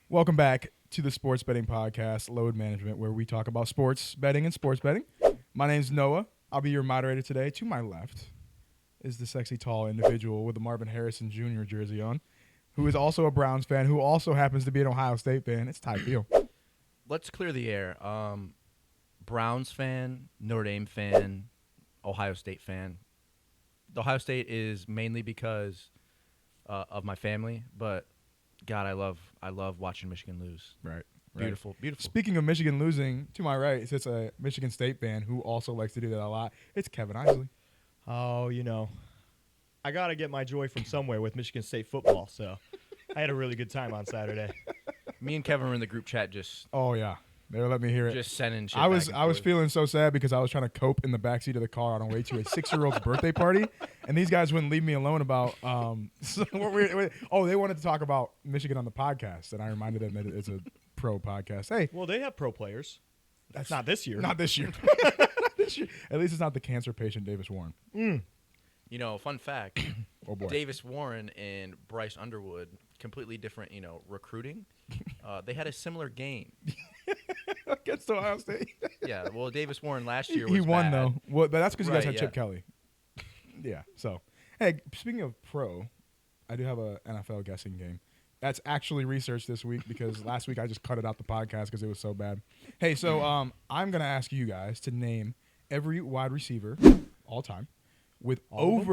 Welcome back to the Sports Betting Podcast, Load Management, where we talk about sports betting and sports betting. My name's Noah. I'll be your moderator today. To my left is the sexy, tall individual with the Marvin Harrison Jr. jersey on, who is also a Browns fan, who also happens to be an Ohio State fan. It's Thiel. Let's clear the air. Browns fan, Notre Dame fan, Ohio State fan. The Ohio State is mainly because of my family, but God, I love watching Michigan lose. Right. Beautiful. Speaking of Michigan losing, to my right sits a Michigan State fan who also likes to do that a lot. It's Kevin Isley. Oh, I got to get my joy from somewhere with Michigan State football, so I had a really good time on Saturday. Me and Kevin were in the group chat just Oh, yeah. They let me hear it. just sending shit. I was back and forth. feeling so sad because I was trying to cope in the backseat of the car on our way to a 6-year-old's birthday party, and these guys wouldn't leave me alone about. They wanted to talk about Michigan on the podcast, and I reminded them that it's a pro podcast. Hey, Well, they have pro players. That's not this year. not this year. This year. At least it's not the cancer patient Davis Warren. Fun fact. Oh boy. Davis Warren and Bryce Underwood, completely different, recruiting. They had a similar game. Against Ohio State. Yeah, well, Davis Warren last year was He won bad. though. Well, but that's because you guys Right, had yeah. Chip Kelly. Yeah. So, hey, speaking of pro, I do have a NFL guessing game. That's actually researched this week because last week I just cut it out the podcast because it was so bad. Hey, so I'm gonna ask you guys to name every wide receiver all time with All of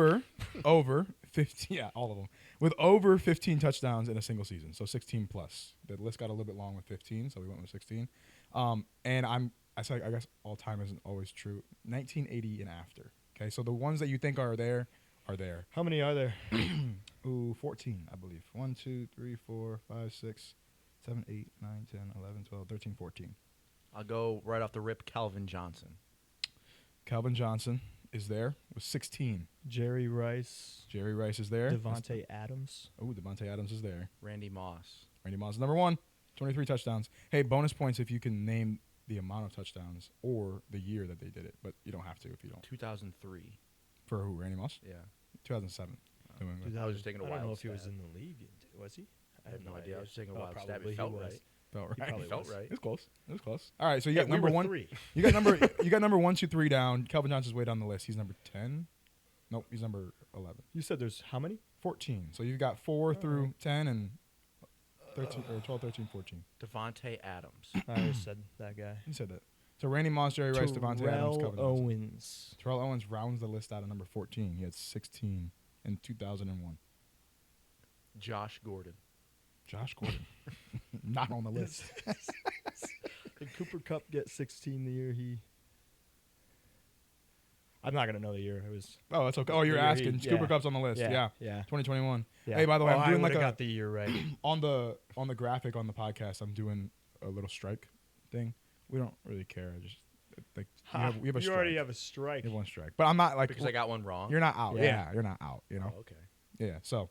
over 15. Yeah, all of them with over 15 touchdowns in a single season. So 16 plus. The list got a little bit long with 15, so we went with 16. And I guess all time isn't always true. 1980 and after. Okay, so the ones that you think are there are there. How many are there? Ooh, 14, I believe. 1, 2, 3, 4, 5, 6, 7, 8, 9, 10, 11, 12, 13, 14. I'll go right off the rip, Calvin Johnson. Calvin Johnson is there with 16. Jerry Rice. Jerry Rice is there. Devontae Adams. Oh, Devontae Adams is there. Randy Moss. Randy Moss is number 1. 23 touchdowns. Hey, bonus points if you can name the amount of touchdowns or the year that they did it, but you don't have to if you don't. 2003. For who, Randy Moss? Yeah. 2007. New England. I was just taking a I don't know wild if he was stab. in the league. Was he? I have no idea. I was just taking a Oh, wild stab. probably It felt he was. right. Felt He right. probably It felt was. right. It was close. It was close. All right, so you Hey, got we number were 1. 3. You got number 1, 2, 3 down. Calvin Johnson's way down the list. He's number 10. Nope, he's number 11. You said there's how many? 14. So you've got 4 through 10 and 13 or 12, 13, 14. Devontae Adams. I already said that guy. You said that. So Randy Moss, Jerry Rice, Devontae Adams, Terrell Calvin Johnson. Owens. Terrell Owens rounds the list out at number 14. He had 16 in 2001. Josh Gordon. Josh Gordon, not on the list. Did Cooper Kupp get 16 the year he? I'm not gonna know the year. It was. Oh, that's okay. Oh, you're The year asking. he- Cooper yeah. Kupp's on the list. Yeah. Yeah. 2021. Yeah. Hey, by the way, Oh, I'm doing I like got the year right. on the graphic on the podcast. I'm doing a little strike thing. We don't really care. I just like we have a you strike. already have a strike. You have one strike, but I'm not like Because I got one wrong. You're not out. Yeah. Yeah, you're not out. You know. Oh, okay. Yeah. So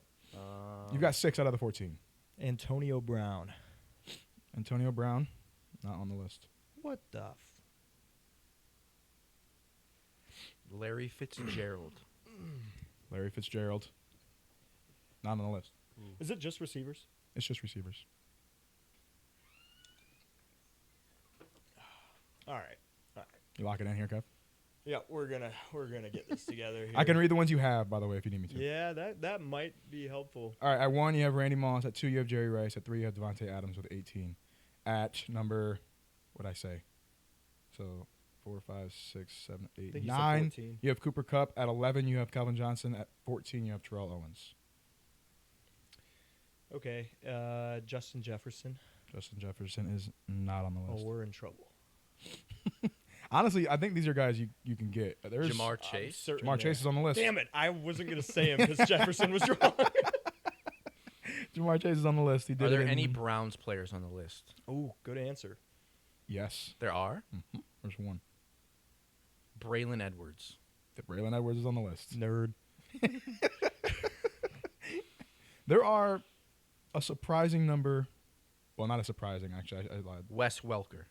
you've got 6 out of the 14. Antonio Brown. Antonio Brown, not on the list. What the? Larry Fitzgerald. Larry Fitzgerald, not on the list. Is it just receivers? It's just receivers. All right. You lock it in here, Kev. Yeah, we're gonna get this together here. I can read the ones you have, by the way, if you need me to. Yeah, that might be helpful. All right, at 1, you have Randy Moss. At 2, you have Jerry Rice. At 3, you have Devontae Adams with 18. At number, what'd I say? So 4, 5, 6, 7, 8, think you said 9. 14. You have Cooper Kupp. At 11, you have Calvin Johnson. At 14, you have Terrell Owens. Okay, Justin Jefferson. Justin Jefferson is not on the Oh, list. we're in trouble. Honestly, I think these are guys you can get. There's Jamar Chase. Jamar Chase is on the list. Damn it! I wasn't gonna say him because Jefferson was wrong. Jamar Chase is on the list. He did Are there it in- any Browns players on the list? Ooh, good answer. Yes. There are. There's 1. Braylon Edwards. Braylon Edwards is on the list. Nerd. There are a surprising number. Well, not a surprising, actually. I lied. Wes Welker.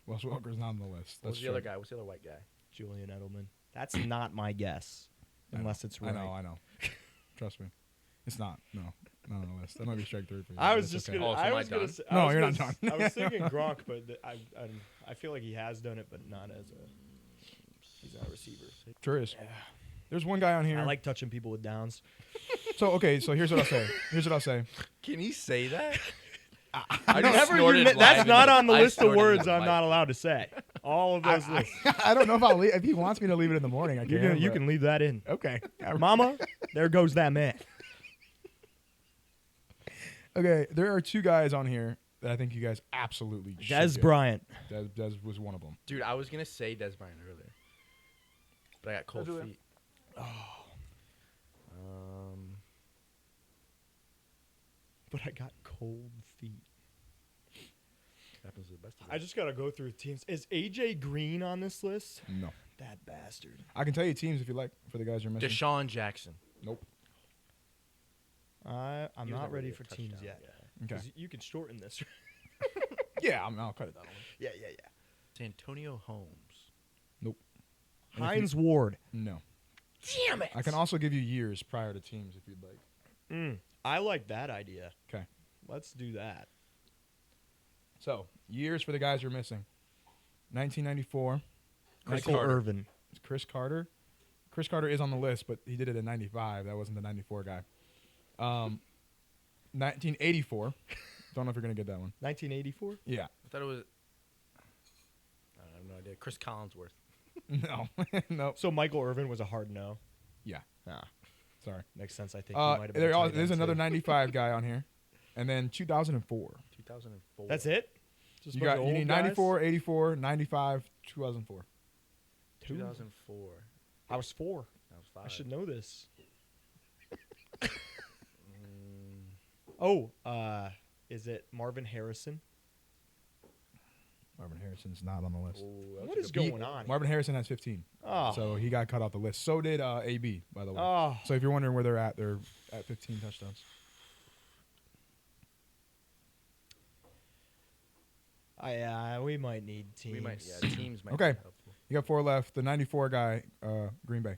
Wes Welker's not on the list. What's That's the other true. guy? What's the other white guy? Julian Edelman. That's not my guess, unless it's right. I know. Trust me. It's not. No. not on the list. That might be strike 3 for you. I but was it's just okay. gonna. Oh, so I am I was gonna. done? Say, No, I was you're gonna not s- done. I was thinking Gronk, but I feel like he has done it, but not as a. He's not a receiver. Sure is. There's one guy on here. I like touching people with downs. So okay, so here's what I'll say. Can he say that? That's not on the list of words I'm not allowed to say. All of those lists. I don't know if I'll leave. If he wants me to leave it in the morning, I can. You but- can leave that in. Okay. Mama, there goes that man. Okay, there are 2 guys on here that I think you guys absolutely should Des get. Bryant. Des was one of them. Dude, I was gonna say Des Bryant earlier, but I got cold Des feet. But I got cold feet. Happens to the best of us. I just got to go through teams. Is AJ Green on this list? No. That bastard. I can tell you teams if you like for the guys you're missing. Deshaun Jackson. Nope. I'm He was not never ready really a for teams touchdown yet. guy. 'Cause you can shorten this. Yeah, I'll cut it down. yeah. Santonio Holmes. Nope. Hines Ward. No. Damn it. I can also give you years prior to teams if you'd like. I like that idea. Okay. Let's do that. So, years for the guys you're missing. 1994. Michael Carter. Irvin. Chris Carter. Chris Carter is on the list, but he did it in 95. That wasn't the 94 guy. 1984. Don't know if you're going to get that one. 1984? Yeah. I thought it was. I have no idea. Chris Collinsworth. No. Nope. So Michael Irvin was a hard no. Yeah. Ah, Sorry. makes sense. I think he might have been. There's another 95 guy on here. And then 2004. 2004. That's it? Just a You bunch of need old guys? 94, 84, 95, 2004. 2004. I was 4. I was 5. I should know this. Oh, is it Marvin Harrison? Marvin Harrison's not on the list. What is going on? Marvin Harrison has 15. Oh. So he got cut off the list. So did AB, by the way. Oh. So if you're wondering where they're at 15 touchdowns. We might need teams. We might. Yeah, teams might. Okay. Be helpful. You got 4 left. The 94 guy, Green Bay.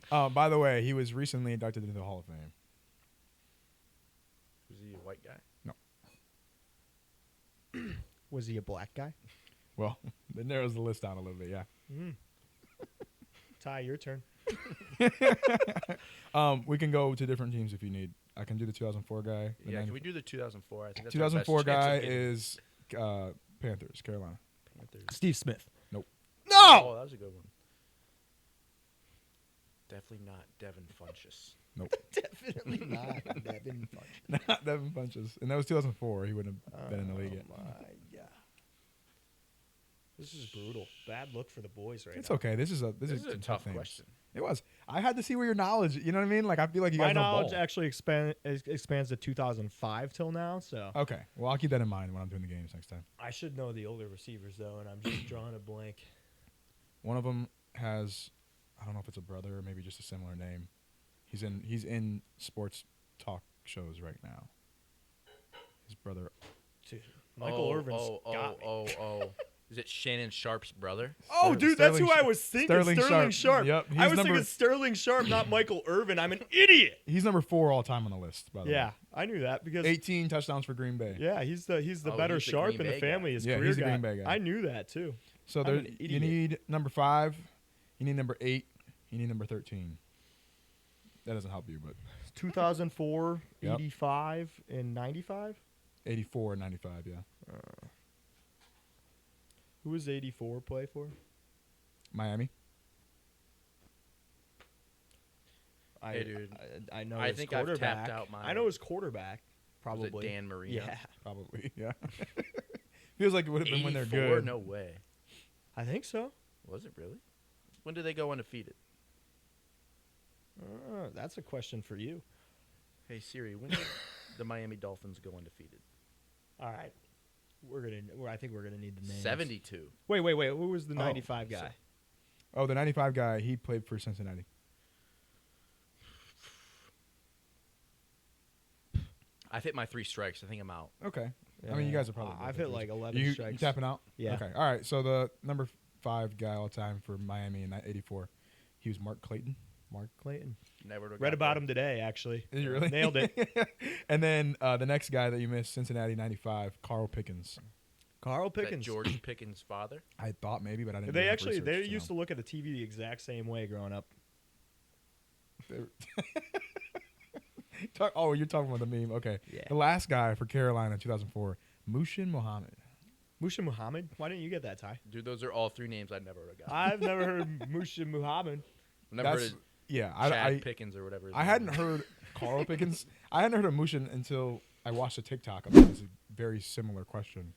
By the way, he was recently inducted into the Hall of Fame. Was he a white guy? Was he a black guy? Well, that narrows the list down a little bit, yeah. Ty, your turn. We can go to different teams if you need. I can do the 2004 guy. Yeah. Can we do the 2004? I think that's 2004 our best chance guy of getting is Panthers, Carolina. Panthers. Steve Smith. Nope. No! Oh, that was a good one. Definitely not Devin Funchess. Nope. Definitely not Devin Funch. Not Devin Funches. And that was 2004. He wouldn't have been in the league yet. Oh, my God. This is brutal. Bad look for the boys right It's now. okay. This is This is some a tough names. question. It was. I had to see where your knowledge. You know what I mean? Like I feel like you My guys know knowledge ball. actually expands to 2005 till now, so Okay. Well, I'll keep that in mind when I'm doing the games next time. I should know the older receivers though, and I'm just drawing a blank. One of them has, I don't know if it's a brother or maybe just a similar name. He's in sports talk shows right now. His brother. Dude, Michael Irvin's got me. Oh. Is it Shannon Sharp's brother? Oh, dude, that's Sterling who I Sh- was thinking. Sterling Sterling Sharp. Sharp. Yep, I he's was number- thinking Sterling Sharp, not Michael Irvin. I'm an idiot. He's number 4 all time on the list. By the Yeah, way. I knew that because 18 touchdowns for Green Bay. yeah, he's the Oh, better he's the Sharp Green in the Bay family. guy. His Yeah, career he's the guy. Green Bay guy. I knew that too. So I'm there, an you idiot. need number 5. You need number 8. You need number 13. That doesn't help you, but 2004, Yep. 85, and 95. 84 and 95, yeah. Who was 84 play for? Miami. Hey, dude. I know. I his think I've quarterback. tapped out my- I know his quarterback. Was it Probably Dan Marino? Yeah, Probably, yeah. Feels like it would have been when they're 84? good. No way. I think so. Was it really? When did they go undefeated? That's a question for you. Hey Siri, when did the Miami Dolphins go undefeated? All right, I think we're gonna need the names. 72. Wait. Who was the Oh, 95 guy? Oh, the 95 guy, he played for Cincinnati. I've hit my 3 strikes. I think I'm out. Okay. I mean, you guys are probably. I've both hit like injured. 11 You strikes. tapping out? Yeah. Okay. All right. So the number 5 guy all time for Miami in that 84, he was Mark Clayton. Mark Clayton. Never would've Read got about that. him today, actually. Is he really? Nailed it. And then the next guy that you missed, Cincinnati 95, Carl Pickens. Carl Is that Pickens. George Pickens' father. I thought maybe, but I didn't. They used to look at the TV the exact same way growing up. You're talking about the meme. Okay. Yeah. The last guy for Carolina in 2004, Mushin Muhammad. Mushin Muhammad? Why didn't you get that, Ty? Dude, those are all three names I never would have got. I've never heard Mushin Muhammad. Never heard of Yeah, Chad Pickens or whatever. his I name hadn't is. heard Carl Pickens. I hadn't heard of Mushin until I watched a TikTok about this very similar question,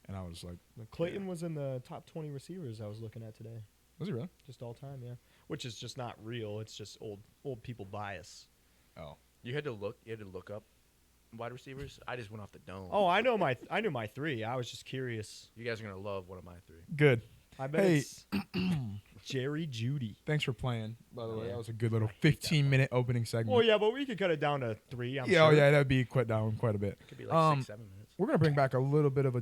and I was like, Clayton was in the top 20 receivers I was looking at today. "Was he really?" Just all time, yeah. Which is just not real. It's just old people bias. Oh, You had to look up wide receivers. I just went off the dome. Oh, I knew my three. I was just curious. You guys are gonna love one of my three. good. I bet Hey. it's Jerry Judy. Thanks for playing. By the way, Yeah. that was a good little 15-minute opening segment. Well, yeah, but we could cut it down to three. I'm yeah, sure. oh yeah, that'd be quite a bit. It could be like 6-7 minutes. We're gonna bring back a little bit of a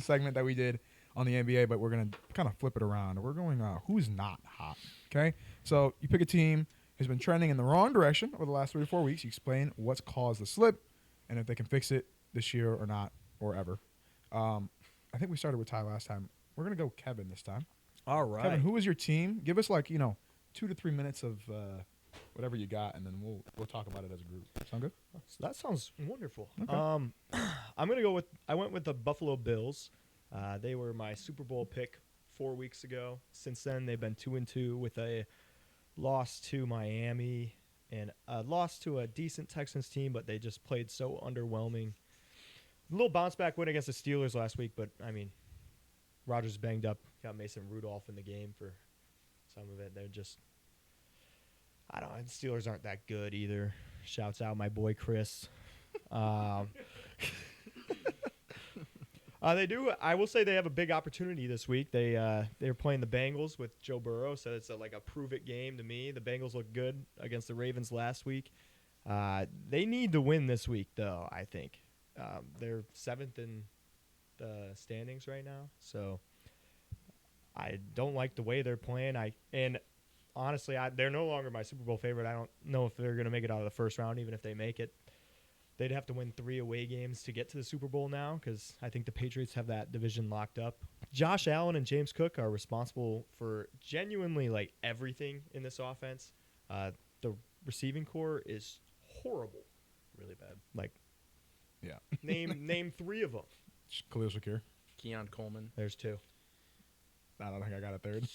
segment that we did on the NBA, but we're gonna kind of flip it around. We're going who's not hot. Okay, so you pick a team who's been trending in the wrong direction over the last 3 to 4 weeks. You explain what's caused the slip and if they can fix it this year or not or ever. I think we started with Ty last time. We're gonna go Kevin this time. All right. Kevin, who is your team? Give us 2 to 3 minutes of whatever you got, and then we'll talk about it as a group. Sound good? That sounds wonderful. Okay. I'm gonna go with. I went with the Buffalo Bills. They were my Super Bowl pick 4 weeks ago. Since then, they've been 2-2 with a loss to Miami and a loss to a decent Texans team, but they just played so underwhelming. A little bounce back win against the Steelers last week, but I mean, Rodgers banged up. Got Mason Rudolph in the game for some of it. They're just, I don't know. The Steelers aren't that good either. Shouts out my boy Chris. They do. I will say they have a big opportunity this week. They're playing the Bengals with Joe Burrow, so it's like a prove it game to me. The Bengals look good against the Ravens last week. They need to win this week, though. I think they're 7th in the standings right now, so I don't like the way they're playing. Honestly, they're no longer my Super Bowl favorite. I don't know if they're going to make it out of the first round, even if they make it. They'd have to win 3 away games to get to the Super Bowl now because I think the Patriots have that division locked up. Josh Allen and James Cook are responsible for genuinely everything in this offense. The receiving core is horrible. Really bad. Yeah. Name 3 of them. Khalil Shakir. Keon Coleman. There's 2. I don't think I got a third.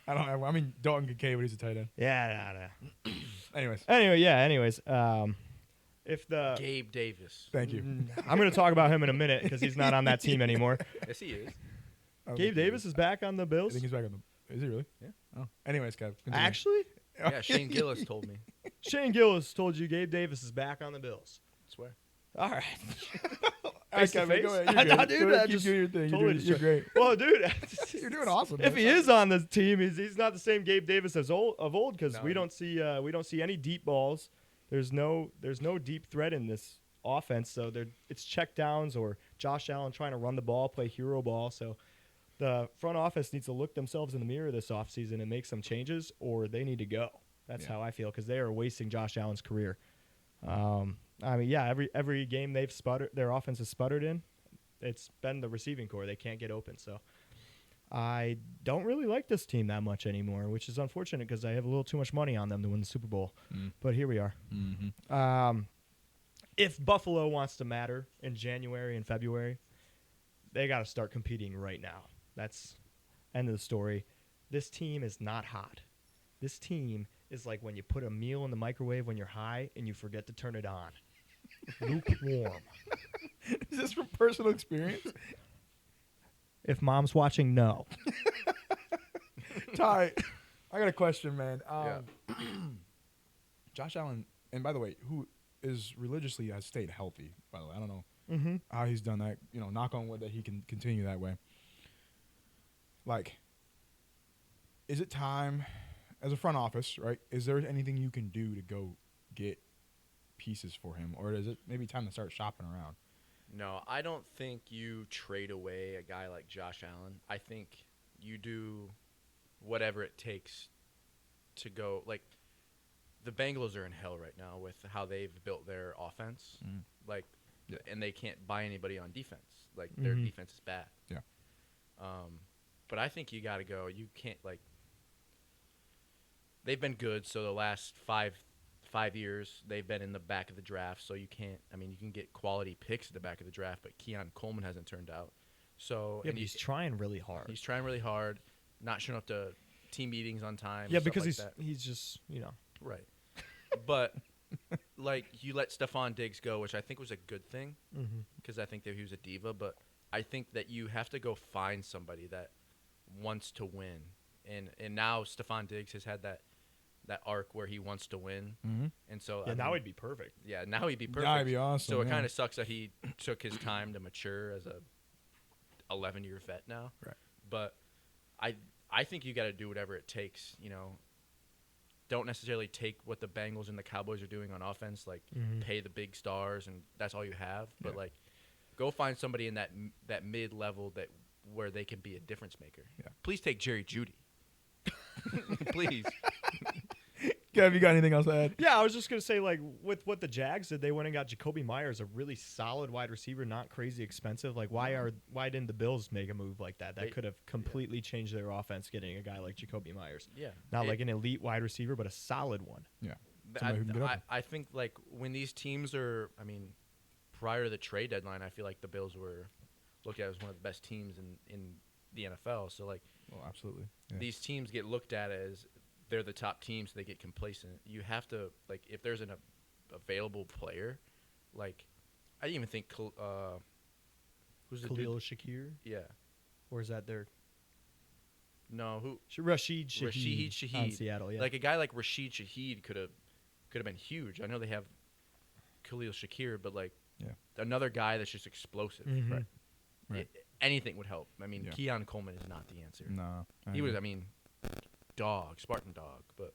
I mean, Dalton Kincaid, but he's a tight end. Yeah, nah. Anyways, Anyways, if the Gabe Davis. thank you. I'm going to talk about him in a minute because he's not on that team anymore. Yes, he is. Gabe Davis is back on the I Bills. think he's back on the. Is he really? Yeah. Oh. Anyways, Kev. continue. Actually, Yeah, Shane Gillis told me. Shane Gillis told you Gabe Davis is back on the Bills. I swear. All right. All right, Face to Kevin, face? go ahead. I You're thought, good. dude, Go ahead, I keep just doing your thing. totally You're doing, Well, dude, you're doing awesome. if man. he is on the team, he's not the same Gabe Davis of old because No. we don't see any deep balls. There's no deep threat in this offense. So it's check downs or Josh Allen trying to run the ball, play hero ball. So the front office needs to look themselves in the mirror this offseason and make some changes, or they need to go. That's how I feel because they are wasting Josh Allen's career. I mean, yeah, every game they've sputtered, their offense has sputtered in. It's been the receiving core. They can't get open. So I don't really like this team that much anymore, which is unfortunate because I have a little too much money on them to win the Super Bowl. But here we are. Mm-hmm. If Buffalo wants to matter in January and February, they got to start competing right now. That's end of the story. This team is not hot. This team is like when you put a meal in the microwave when you're high and you forget to turn it on. Lukewarm. Is this from personal experience? If mom's watching, no. Ty, I got a question, man. Yeah. Josh Allen, and by the way, who is religiously has stayed healthy, by the way. I don't know Mm-hmm. how he's done that. Knock on wood that he can continue that way. Is it time, as a front office, right, is there anything you can do to go get pieces for him? Or is it maybe time to start shopping around? No, I don't think you trade away a guy like Josh Allen. I think you do whatever it takes to go. Like, the Bengals are in hell right now with how they've built their offense. Like, and they can't buy anybody on defense. Like, their defense is bad. Yeah. But I think you got to go. You can't, like, they've been good. So the last five years, they've been in the back of the draft. So you can't, I mean, you can get quality picks at the back of the draft, but Keon Coleman hasn't turned out. So Yeah, but he's trying really hard. He's trying really hard, not showing up to team meetings on time. Yeah, stuff because like he's just, right. But like, you let Stephon Diggs go, which I think was a good thing, because I think that he was a diva. But I think that you have to go find somebody that wants to win, and now Stephon Diggs has had that arc where he wants to win, and so now he'd be perfect. Yeah, now he'd be perfect. That'd be awesome. So it kind of sucks that he took his time to mature as a 11-year vet now. Right. But I think you got to do whatever it takes. Don't necessarily take what the Bengals and the Cowboys are doing on offense, like pay the big stars and that's all you have. But like, go find somebody in that mid level where they can be a difference maker. Yeah. Please take Jerry Jeudy. Please. Kev, you got anything else to add? Yeah, I was just gonna say, like, with what the Jags did, they went and got Jacoby Myers, a really solid wide receiver, not crazy expensive. Like, why didn't the Bills make a move like that? That could have completely changed their offense, getting a guy like Jacoby Myers. Yeah, not like an elite wide receiver, but a solid one. Yeah, somebody who can get open. I think, like, when these teams are, I mean, prior to the trade deadline, I feel like the Bills were looked at as one of the best teams in the NFL. So, like, well, absolutely, yeah. These teams get looked at as they're the top team, so they get complacent. You have to, like, if there's an available player, like, I didn't even think who's the Khalil dude? Shakir? Yeah. Or is that their No, who? Rashid Shaheed. Rashid Shaheed. On Seattle, yeah. Like, a guy like Rashid Shaheed could have been huge. I know they have Khalil Shakir, but, like, another guy that's just explosive. Right. Anything would help. I mean, Keon Coleman is not the answer. No. He was, I mean, Spartan dog, but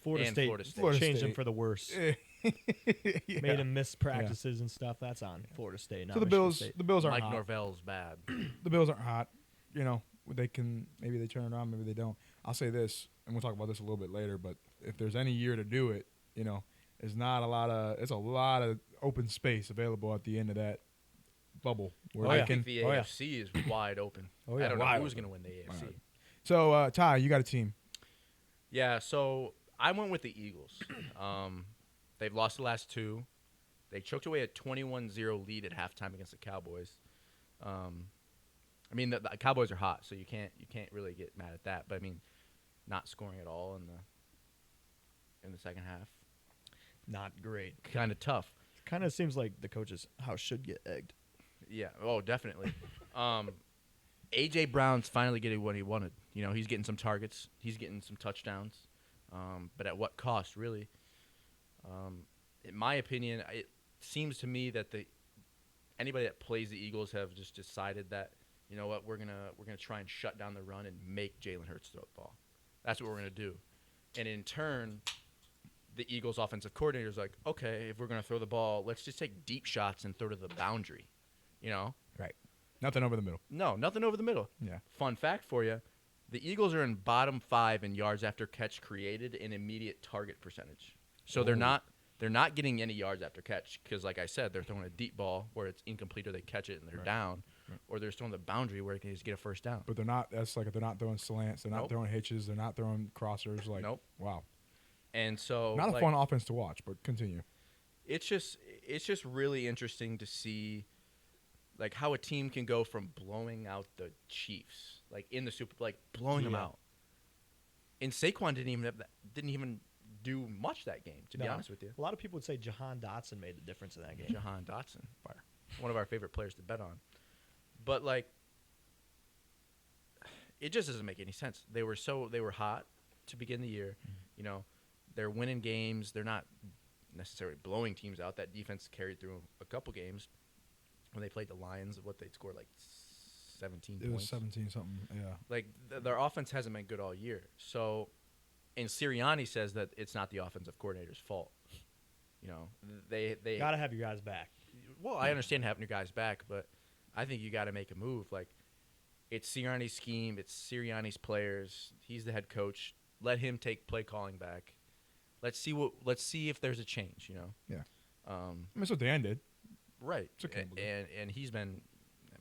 Florida State changed him for the worse. Made him miss practices and stuff. That's on Florida State. Not so the Bills aren't Mike hot. Norvell's bad. The Bills aren't hot. Maybe they turn it on, maybe they don't. I'll say this, and we'll talk about this a little bit later. But if there's any year to do it, it's a lot of open space available at the end of that bubble where I think the AFC is wide open. I don't know who's going to win the AFC. So, Ty, you got a team. Yeah, so I went with the Eagles. They've lost the last two. They choked away a 21-0 lead at halftime against the Cowboys. I mean, the Cowboys are hot, so you can't really get mad at that. But I mean, not scoring at all in the second half, not great. Kind of tough. Kind of seems like the coach's house should get egged. Yeah. Oh, definitely. A.J. Brown's finally getting what he wanted. He's getting some targets. He's getting some touchdowns. But at what cost, really? In my opinion, it seems to me that anybody that plays the Eagles have just decided that, you know what, we're gonna try and shut down the run and make Jalen Hurts throw the ball. That's what we're gonna do. And in turn, the Eagles' offensive coordinator is like, okay, if we're gonna throw the ball, let's just take deep shots and throw to the boundary. Right. Nothing over the middle. No, nothing over the middle. Yeah. Fun fact for you, the Eagles are in bottom 5 in yards after catch created and immediate target percentage. So they're not getting any yards after catch because, like I said, they're throwing a deep ball where it's incomplete or they catch it and they're down, or they're throwing the boundary where they can just get a first down. But they're not. That's like they're not throwing slants. They're not throwing hitches. They're not throwing crossers. Like, wow. And so not a fun offense to watch. But continue. It's just really interesting to see, like, how a team can go from blowing out the Chiefs, like in the blowing them out. And Saquon didn't even do much that game, to be honest with you. A lot of people would say Jahan Dotson made the difference in that game. Jahan Dotson, one of our favorite players to bet on. But, like, it just doesn't make any sense. They were hot to begin the year. They're winning games. They're not necessarily blowing teams out. That defense carried through a couple games. When they played the Lions, they'd scored like 17 points. It was 17 something, yeah. Like, their offense hasn't been good all year. So, and Sirianni says that it's not the offensive coordinator's fault. They got to have your guys back. Well, I understand having your guys back, but I think you got to make a move. Like, It's Sirianni's scheme. It's Sirianni's players. He's the head coach. Let him take play calling back. Let's see if there's a change. Yeah. I mean, that's what Dan did. Right. It's okay. And he's been.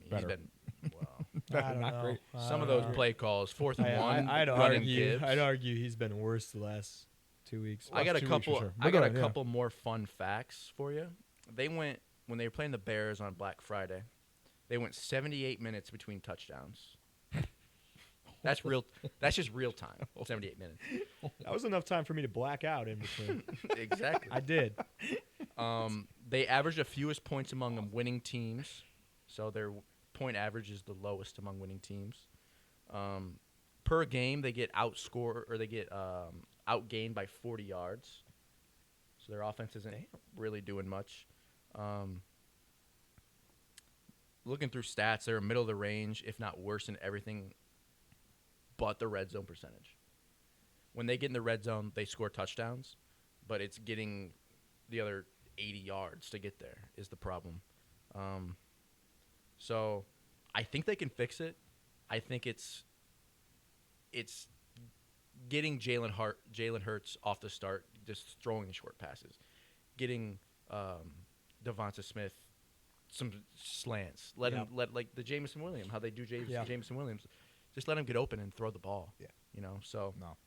Better. He's been. Well, Better, I don't not know. great. some of those play calls, 4th and 1. I'd running argue. Gibbs. I'd argue he's been worse the last 2 weeks. I got a 2 weeks couple. for sure. I But got go a ahead, couple more fun facts for you. They went when they were playing the Bears on Black Friday. They went 78 minutes between touchdowns. That's real. That's just real time. 78 minutes. That was enough time for me to black out in between. Exactly. I did. They averaged the fewest points among them winning teams, so their point average is the lowest among winning teams. Per game, they get outscored or they get outgained by 40 yards. So their offense isn't really doing much. Looking through stats, they're middle of the range, if not worse in everything but the red zone percentage. When they get in the red zone, they score touchdowns, but it's getting the other 80 yards to get there is the problem. So I think they can fix it. I think it's getting Jalen Hurts off the start, just throwing short passes, getting Devonta Smith some slants. Let like the Jameson Williams, how they do Jameson Williams, just let him get open and throw the ball. Yeah. So No.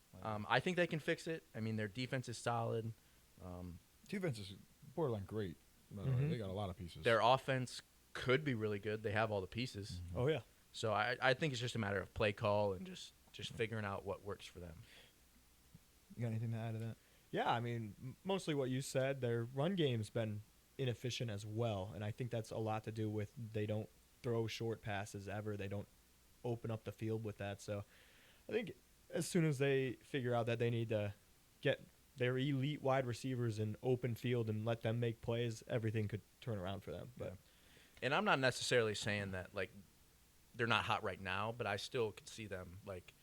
I think they can fix it. I mean, their defense is solid. Defense is borderline great. Mhm. They got a lot of pieces. Their offense could be really good. They have all the pieces. Oh yeah. So I think it's just a matter of play call and just figuring out what works for them. You got anything to add to that? Yeah, I mean, mostly what you said. Their run game's been inefficient as well, and I think that's a lot to do with they don't throw short passes ever. They don't open up the field with that. So I think as soon as they figure out that they need to get their elite wide receivers in open field and let them make plays, everything could turn around for them. But And I'm not necessarily saying that like they're not hot right now, but I still could see them like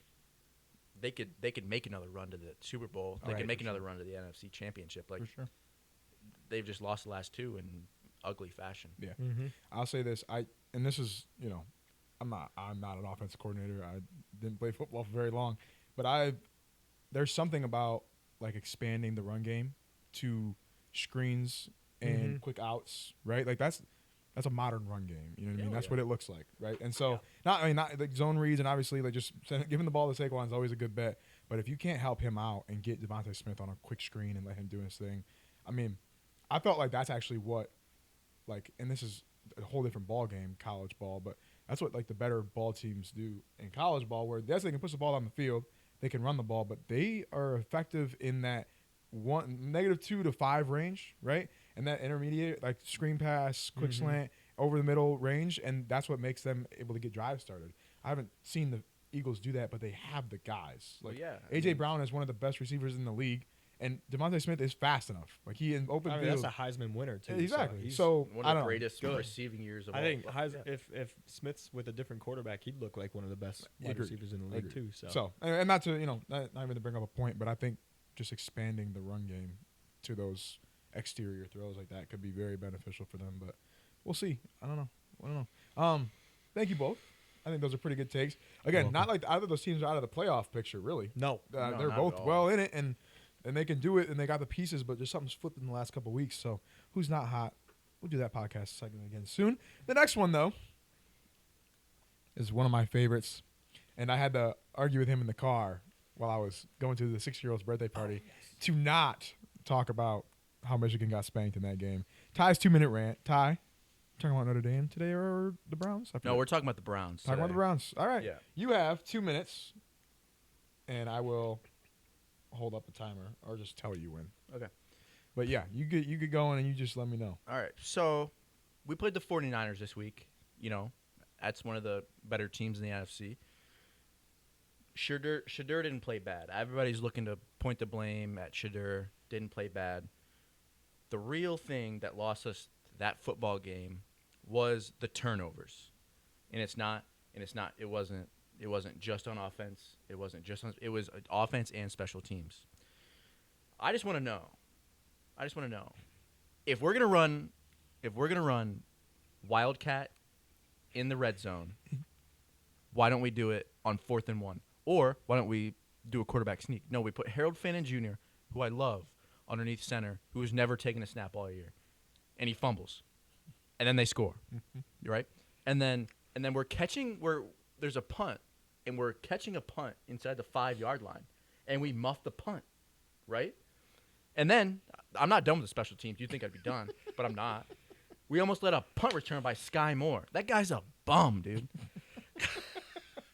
they could make another run to the Super Bowl. They could make another run to the NFC Championship. Like For sure. they've just lost the last two in ugly fashion. Yeah. Mhm. I'll say this. And this is, I'm not an offensive coordinator. I didn't play football for very long, but there's something about like expanding the run game to screens and quick outs, right? Like that's a modern run game. You know what I mean? That's what it looks like, right? And so not like zone reads and obviously like just giving the ball to Saquon is always a good bet. But if you can't help him out and get Devonta Smith on a quick screen and let him do his thing, I mean, I felt like that's actually what like, and this is a whole different ball game, college ball, but that's what like the better ball teams do in college ball, where yes, they can push the ball on the field, they can run the ball, but they are effective in that -2 to 5 range, right? And that intermediate, like screen pass, quick slant, over the middle range, and that's what makes them able to get drives started. I haven't seen the Eagles do that, but they have the guys. Like A.J. Brown is one of the best receivers in the league, and Devonta Smith is fast enough. Like he in open field. That's a Heisman winner too. Exactly. So One of the greatest receiving years of all. I think if Smith's with a different quarterback, he'd look like one of the best wide receivers in the league too. So and not to not even to bring up a point, but I think just expanding the run game to those exterior throws like that could be very beneficial for them. But we'll see. I don't know. Thank you both. I think those are pretty good takes. Again, not like either of those teams are out of the playoff picture, really. No, they're both well in it, and they can do it, and they got the pieces, but just something's flipped in the last couple of weeks. So who's not hot? We'll do that podcast segment again soon. The next one, though, is one of my favorites, and I had to argue with him in the car while I was going to the 6-year-old's birthday party to not talk about how Michigan got spanked in that game. Ty's 2-minute rant. Ty, talking about Notre Dame today or the Browns? No, we're talking about the Browns. Talking about the Browns. All right. Yeah. You have 2 minutes, and I will hold up the timer or just tell you when. Okay. But yeah, you get going and you just let me know. All right. So we played the 49ers this week. That's one of the better teams in the NFC. Shadur didn't play bad. Everybody's looking to point the blame at Shadur. Didn't play bad. The real thing that lost us that football game was the turnovers. It wasn't just on offense. It was offense and special teams. I just want to know if we're going to run Wildcat in the red zone, Why don't we do it on 4th and 1? Or why don't we do a quarterback sneak? No, we put Harold Fannin Jr., who I love, underneath center, who has never taken a snap all year, and he fumbles, and then they score. You're right, and then we're catching where there's a punt, and we're catching a punt inside the 5-yard line, and we muff the punt, right? And then I'm not done with the special teams. You'd think I'd be done, but I'm not. We almost let a punt return by Sky Moore. That guy's a bum, dude.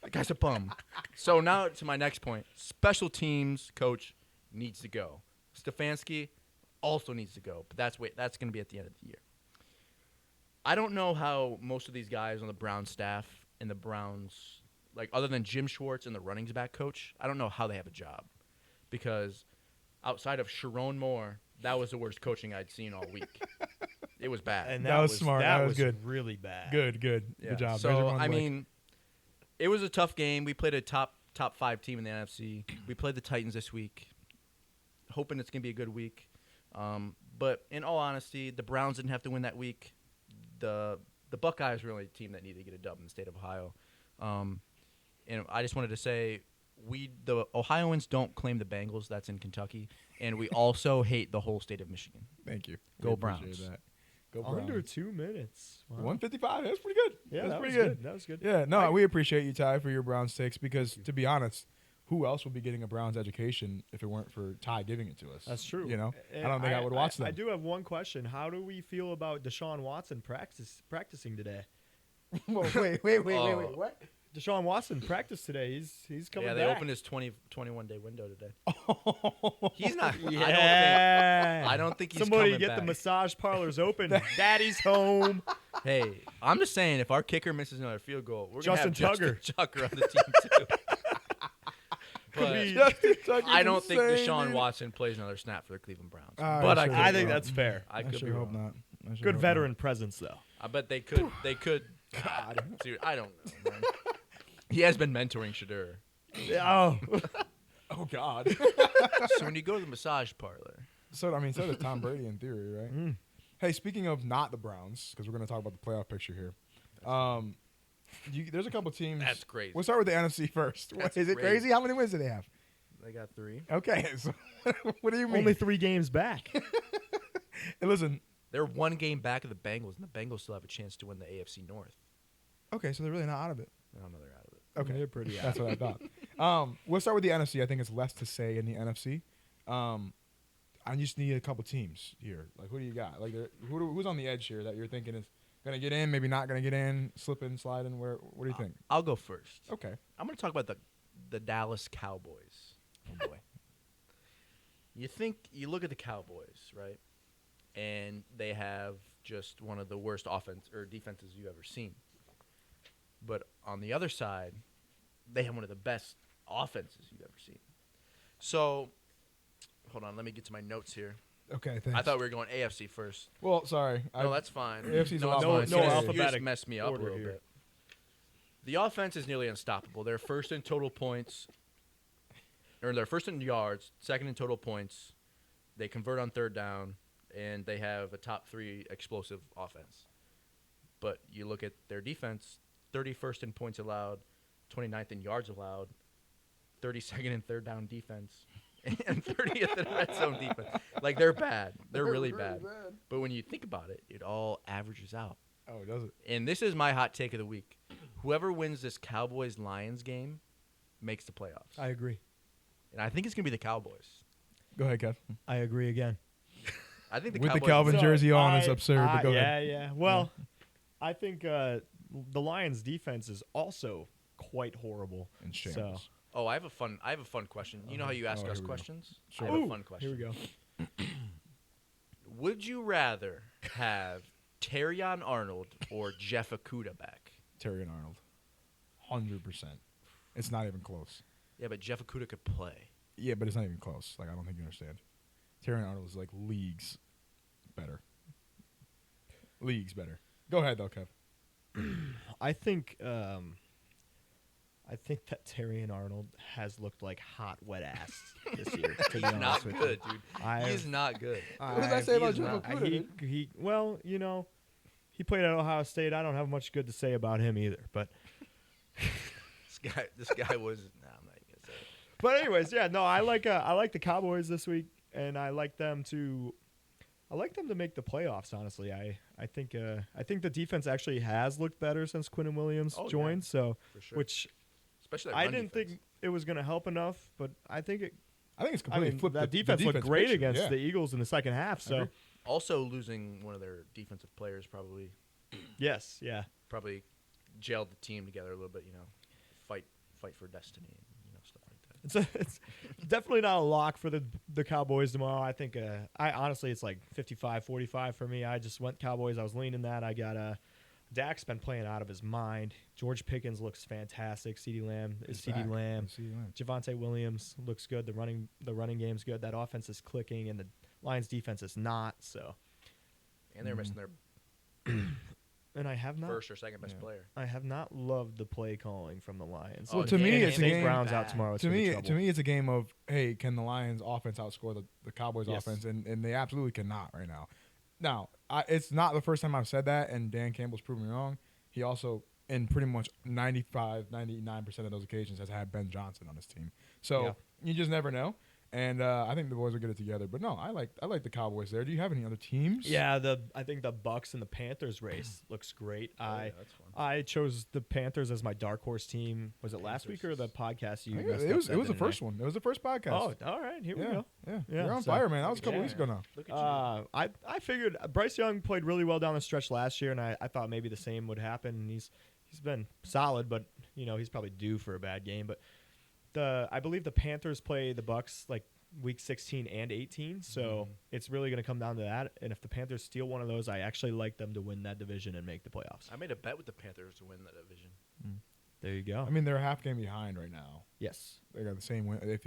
That guy's a bum. So now to my next point. Special teams coach needs to go. Stefanski also needs to go, but that's going to be at the end of the year. I don't know how most of these guys on the Browns staff and the Browns, like other than Jim Schwartz and the running back coach, I don't know how they have a job, because outside of Sharon Moore, that was the worst coaching I'd seen all week. It was bad. And that was smart. That was was good. Really bad. Good. Yeah. Good job. So I mean, it was a tough game. We played a top 5 team in the NFC. We played the Titans this week, hoping it's gonna be a good week. But in all honesty, the Browns didn't have to win that week. The Buckeyes were the only team that needed to get a dub in the state of Ohio. And I just wanted to say, the Ohioans don't claim the Bengals. That's in Kentucky. And we also hate the whole state of Michigan. Thank you. Go We Browns. appreciate that. Go Browns. Under 2 minutes. Wow. 155. That's pretty good. Yeah, that's that pretty was good. That was good. Yeah, no, we appreciate you, Ty, for your Browns takes, because to be honest, who else would be getting a Browns education if it weren't for Ty giving it to us? That's true. You know, And I don't think I would watch them. I do have one question. How do we feel about Deshaun Watson practicing today? Whoa, wait. What? Deshaun Watson practiced today. He's coming back. Yeah, they opened his 21-day window today. He's not. Yeah. I don't think he's Somebody coming get back. the massage parlors open. Daddy's home. Hey, I'm just saying, if our kicker misses another field goal, we're going to have Justin Justin Tucker on the team, too. But I don't think Deshaun Watson plays another snap for the Cleveland Browns. But I think that's fair. I could sure be hope wrong. not. Good veteran presence, though. I bet they could. God, dude, I don't know, man. He has been mentoring Shadur. Oh. Oh God. So when you go to the massage parlor, So does Tom Brady in theory, right? Mm. Hey, speaking of not the Browns, because we're going to talk about the playoff picture here. There's a couple teams. That's crazy. We'll start with the NFC first. That's Is it crazy. crazy? How many wins do they have? they got 3. Okay, so what do you mean? Only 3 games back. Hey, listen. They're 1 game back of the Bengals, and the Bengals still have a chance to win the AFC North. Okay, so they're really not out of it. I don't know they're out of it. Okay, They're pretty that's what I thought. We'll start with the NFC. I think it's less to say in the NFC. I just need a couple teams here. Like, who do you got? Like, who's on the edge here that you're thinking is going to get in, maybe not going to get in, slip in, slide in? What do you think? I'll go first. Okay. I'm going to talk about the Dallas Cowboys. Oh, boy. You look at the Cowboys, right? And they have just one of the worst offense or defenses you've ever seen. But on the other side, they have one of the best offenses you've ever seen. So, hold on, let me get to my notes here. Okay, thanks. I thought we were going AFC first. Well, sorry. No, that's fine. AFC's a lot it's more fine. no You just alphabetic messed me up a order little here. bit. The offense is nearly unstoppable. They're first in total points, or they're first in yards, second in total points. They convert on third down, and they have a top 3 explosive offense. But you look at their defense, 31st in points allowed, 29th in yards allowed, 32nd in third down defense, and 30th in red zone defense. Like, they're bad. They're really bad. But when you think about it, it all averages out. Oh, does it? And this is my hot take of the week. Whoever wins this Cowboys-Lions game makes the playoffs. I agree. And I think it's going to be the Cowboys. Go ahead, Kev. I agree again. I think the With the Cowboys Calvin jersey on is absurd, but go ahead. Yeah. Well, I think the Lions' defense is also quite horrible. In shambles. Oh, I have a fun question. You know how you ask us here we go. questions? Sure. I have Ooh, a fun question. Here we go. Would you rather have Terrion Arnold or Jeff Okudah back? Terry and Arnold. 100%. It's not even close. Yeah, but Jeff Okudah could play. Yeah, but it's not even close. Like, I don't think you understand. Terry and Arnold is like leagues better. Leagues better. Go ahead, though, Kev. I think that Terry and Arnold has looked like hot wet ass this year. To be He's honest not with good, you. dude. He's not good. What does that say about He's Jeff not- Okudah, he, well, you know, he played at Ohio State. I don't have much good to say about him either. But This guy was. Nah, I'm not even gonna say it. But anyways, yeah, no, I like the Cowboys this week, and I like them to make the playoffs. Honestly, I think the defense actually has looked better since Quinnen Williams joined. So, For sure. which Especially I didn't think it was going to help enough, but I think it's completely flipped. that the defense looked great picture, against yeah. the Eagles in the second half. So, Also losing one of their defensive players probably yes, yeah. gelled the team together a little bit. Fight for destiny and stuff like that. It's definitely not a lock for the Cowboys tomorrow. I think I honestly it's like 55-45 for me. I just went Cowboys. I was leaning that. I got Dak's been playing out of his mind. George Pickens looks fantastic. CeeDee Lamb is CeeDee Lamb. Javonte Williams looks good. The running game's good. That offense is clicking, and the Lions defense is not. So, And they're missing their and I have not first or second best player. I have not loved the play calling from the Lions. Well, to me, it's a game. Browns out tomorrow. To me, it's a game of hey, can the Lions offense outscore the Cowboys offense, and they absolutely cannot right now. Now, it's not the first time I've said that, and Dan Campbell's proven me wrong. He also, in pretty much 99% of those occasions, has had Ben Johnson on his team. So you just never know. And I think the boys will get it together. But no, I like the Cowboys there. Do you have any other teams? Yeah, I think the Bucks and the Panthers race looks great. That's fun. I chose the Panthers as my dark horse team. Was it last week or the podcast you? It was the first one. It was the first podcast. Oh, all right. Here we go. Yeah, you're on fire, man. That was a couple Yeah. weeks ago now. Look at you. I figured Bryce Young played really well down the stretch last year, and I thought maybe the same would happen. And he's been solid, but he's probably due for a bad game. But I believe the Panthers play the Bucks like week 16 and 18, so it's really going to come down to that. And if the Panthers steal one of those, I actually like them to win that division and make the playoffs. I made a bet with the Panthers to win that division. There you go. I mean, they're a half game behind right now. Yes, They got the same win. If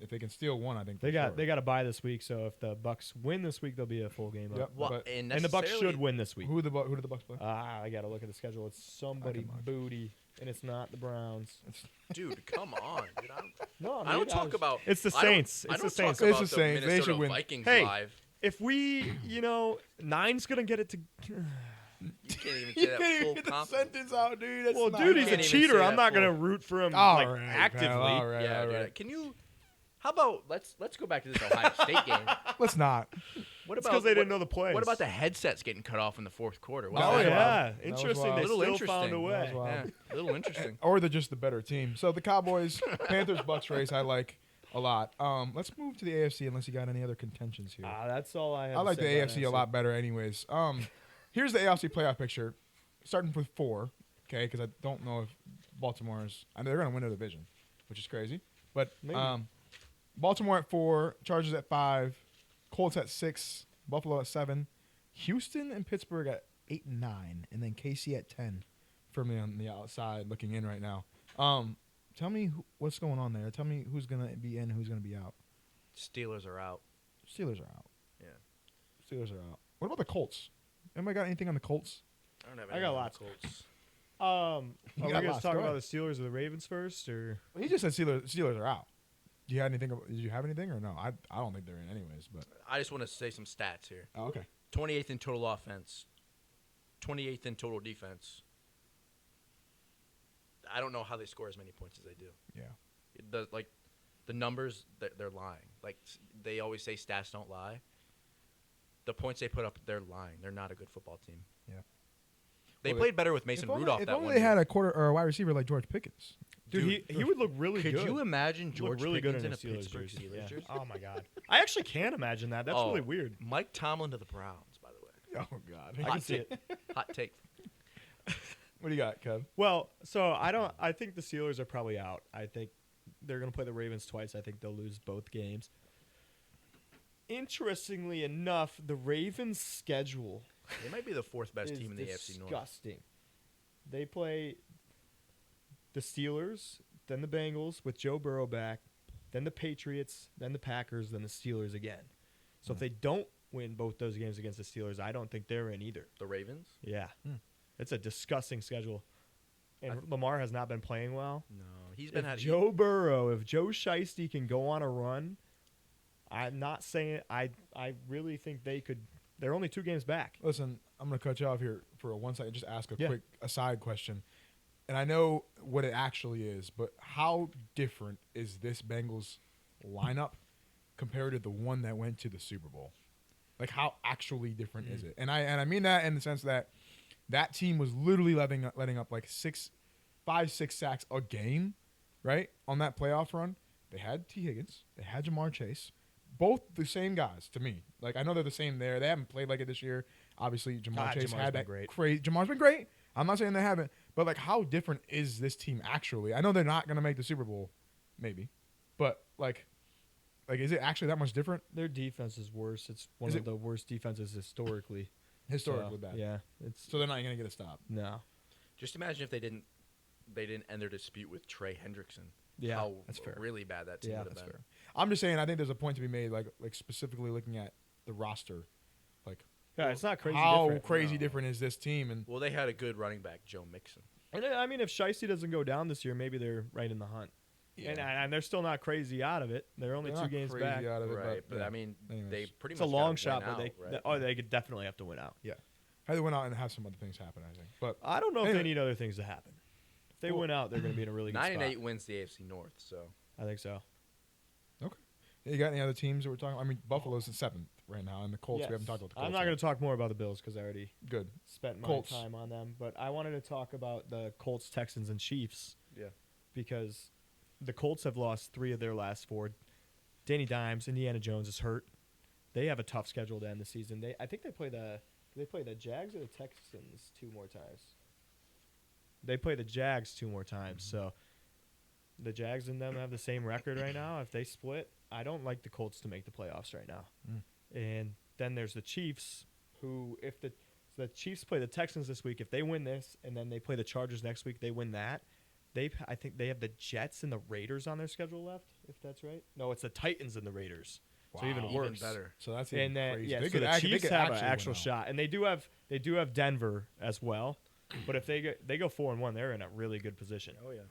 they can steal one, I think they got a bye this week. So if the Bucks win this week, they'll be a full game Yep. up. Well, But- and And the Bucks should win this week. Who did the Bucks play? I got to look at the schedule. It's somebody look. booty, and it's not the Browns. Dude, come on, dude. No, I don't talk about. It's the I don't- Saints. I It's don't the Saints. talk about It's the the Saints. They Minnesota should win. Vikings Hey. live. If we, nine's gonna get it to. You can't even say You that can't even full get the confidence. sentence out, dude. That's Well, not dude, he's a can't even cheater. say I'm that not gonna full. root for him All like right, actively. pal, all right, Yeah, all dude. right. Can you? How about let's go back to this Ohio State game. Let's not. What It's about because they didn't know the plays. What about the headsets getting cut off in the fourth quarter? What's Oh, Oh that yeah. about? yeah, That was interesting. wild. They A little still interesting. found a That way. was wild. Yeah, a little interesting. Or they're just the better team. So the Cowboys, Panthers, Bucks race, I like a lot. Let's move to the AFC unless you got any other contentions here. That's all I have. I to like the say about AFC a lot better, anyways. Here's the AFC playoff picture, starting with 4. Okay, because I don't know if Baltimore's. I mean, they're going to win the division, which is crazy. But Maybe. Baltimore at 4, Chargers at 5, Colts at 6, Buffalo at 7, Houston and Pittsburgh at 8 and 9, and then KC at 10. For me on the outside, looking in right now. Tell me what's going on there. Tell me who's going to be in, who's going to be out. Steelers are out. Steelers are out. Yeah. Steelers are out. What about the Colts? Anybody got anything on the Colts? I don't have. I got any on the lots. Colts. Are we got going to lots. talk Go about ahead. the Steelers or the Ravens first, or? Well, he just said Steelers are out. Do you have anything? Did you have anything or no? I don't think they're in anyways. But I just want to say some stats here. oh, okay. 28th in total offense. 28th in total defense. I don't know how they score as many points as they do. Yeah. The numbers, they're lying. Like they always say, stats don't lie. The points they put up, they're lying. They're not a good football team. Yeah. They Well, played better with Mason Rudolph If that only one they year. had a quarter or a wide receiver like George Pickens. Dude, he would look really Could good. you imagine He'd George look really good Pickens in in a a Steelers Pittsburgh jersey. Steelers Yeah. jersey? Oh my god, I actually can't imagine that. That's Oh, really weird. Mike Tomlin to the Browns, by the way. Oh God. I can see it. Hot take. What do you got, Kev? Well, so I think the Steelers are probably out. I think they're going to play the Ravens twice. I think they'll lose both games. Interestingly enough, the Ravens' schedule They might be the fourth best is team in the AFC North. disgusting. They play the Steelers, then the Bengals with Joe Burrow back, then the Patriots, then the Packers, then the Steelers again. So if they don't win both those games against the Steelers, I don't think they're in either. The Ravens? Yeah. It's a disgusting schedule. And Lamar has not been playing well. No, he's been If had Joe Burrow, if Joe Shiesty can go on a run, I'm not saying I really think they could. They're only 2 games back. Listen, I'm going to cut you off here for 1 second. Just ask a Yeah. quick aside question. and I know what it actually is, but how different is this Bengals lineup compared to the one that went to the Super Bowl? Like, how actually different is it? And I mean that in the sense that that team was literally letting up like 5, 6 sacks a game, right? On that playoff run. They had T. Higgins. They had Jamar Chase. Both the same guys to me. Like, I know they're the same there. They haven't played like it this year. Obviously, Jamar Chase Jamar's had been that great. crazy. Jamar's been great. I'm not saying they haven't. But, like, how different is this team actually? I know they're not going to make the Super Bowl, maybe. But, like, is it actually that much different? Their defense is worse. It's one Is of it- the worst defenses historically. Historically So, bad. Yeah, it's So they're not going to get a stop. no. Just imagine if they didn't end their dispute with Trey Hendrickson. Yeah, How that's fair. really bad that team Yeah, would have that's been. fair. I'm just saying I think there's a point to be made, like specifically looking at the roster. Like, Yeah, it's not crazy. how different. crazy No. different is this team? And Well, they had a good running back, Joe Mixon. And I mean, if Shiesty doesn't go down this year, maybe they're right in the hunt. And they're still not crazy out of it. They're only They're 2 not games crazy back. out of it, Right, but yeah. I mean, Anyways. they pretty It's a much long gotta shot, win but out, right? they could definitely have to win out. Had they went out and have some other things happen, I think. But I don't know if Anyway. they need other things to happen. If they Well, win out, they're going to be in a really good 9-8 spot. wins the AFC North, so I think so. you got any other teams that we're talking? I mean, Buffalo's in 7th right now, and the Colts. Yes. We haven't talked about the Colts. I'm not going to talk more about the Bills because I already Good. spent my Colts. time on them. But I wanted to talk about the Colts, Texans, and Chiefs. Yeah. Because the Colts have lost 3 of their last 4. Danny Dimes, Indiana Jones is hurt. They have a tough schedule to end the season. I think they play the Jags or the Texans 2 more times. They play the Jags 2 more times. So the Jags and them have the same record right now. If they split, I don't like the Colts to make the playoffs right now. And then there's the Chiefs, who if the Chiefs play the Texans this week, if they win this and then they play the Chargers next week, they win that. I think they have the Jets and the Raiders on their schedule left, if that's right. No, it's the Titans and the Raiders. So even Wow. worse. better. So that's even And then crazy. yeah, They so could the act- they Chiefs could have an actually win actual out. shot, and they do have Denver as well. But if they go 4-1, they're in a really good position. Oh yeah.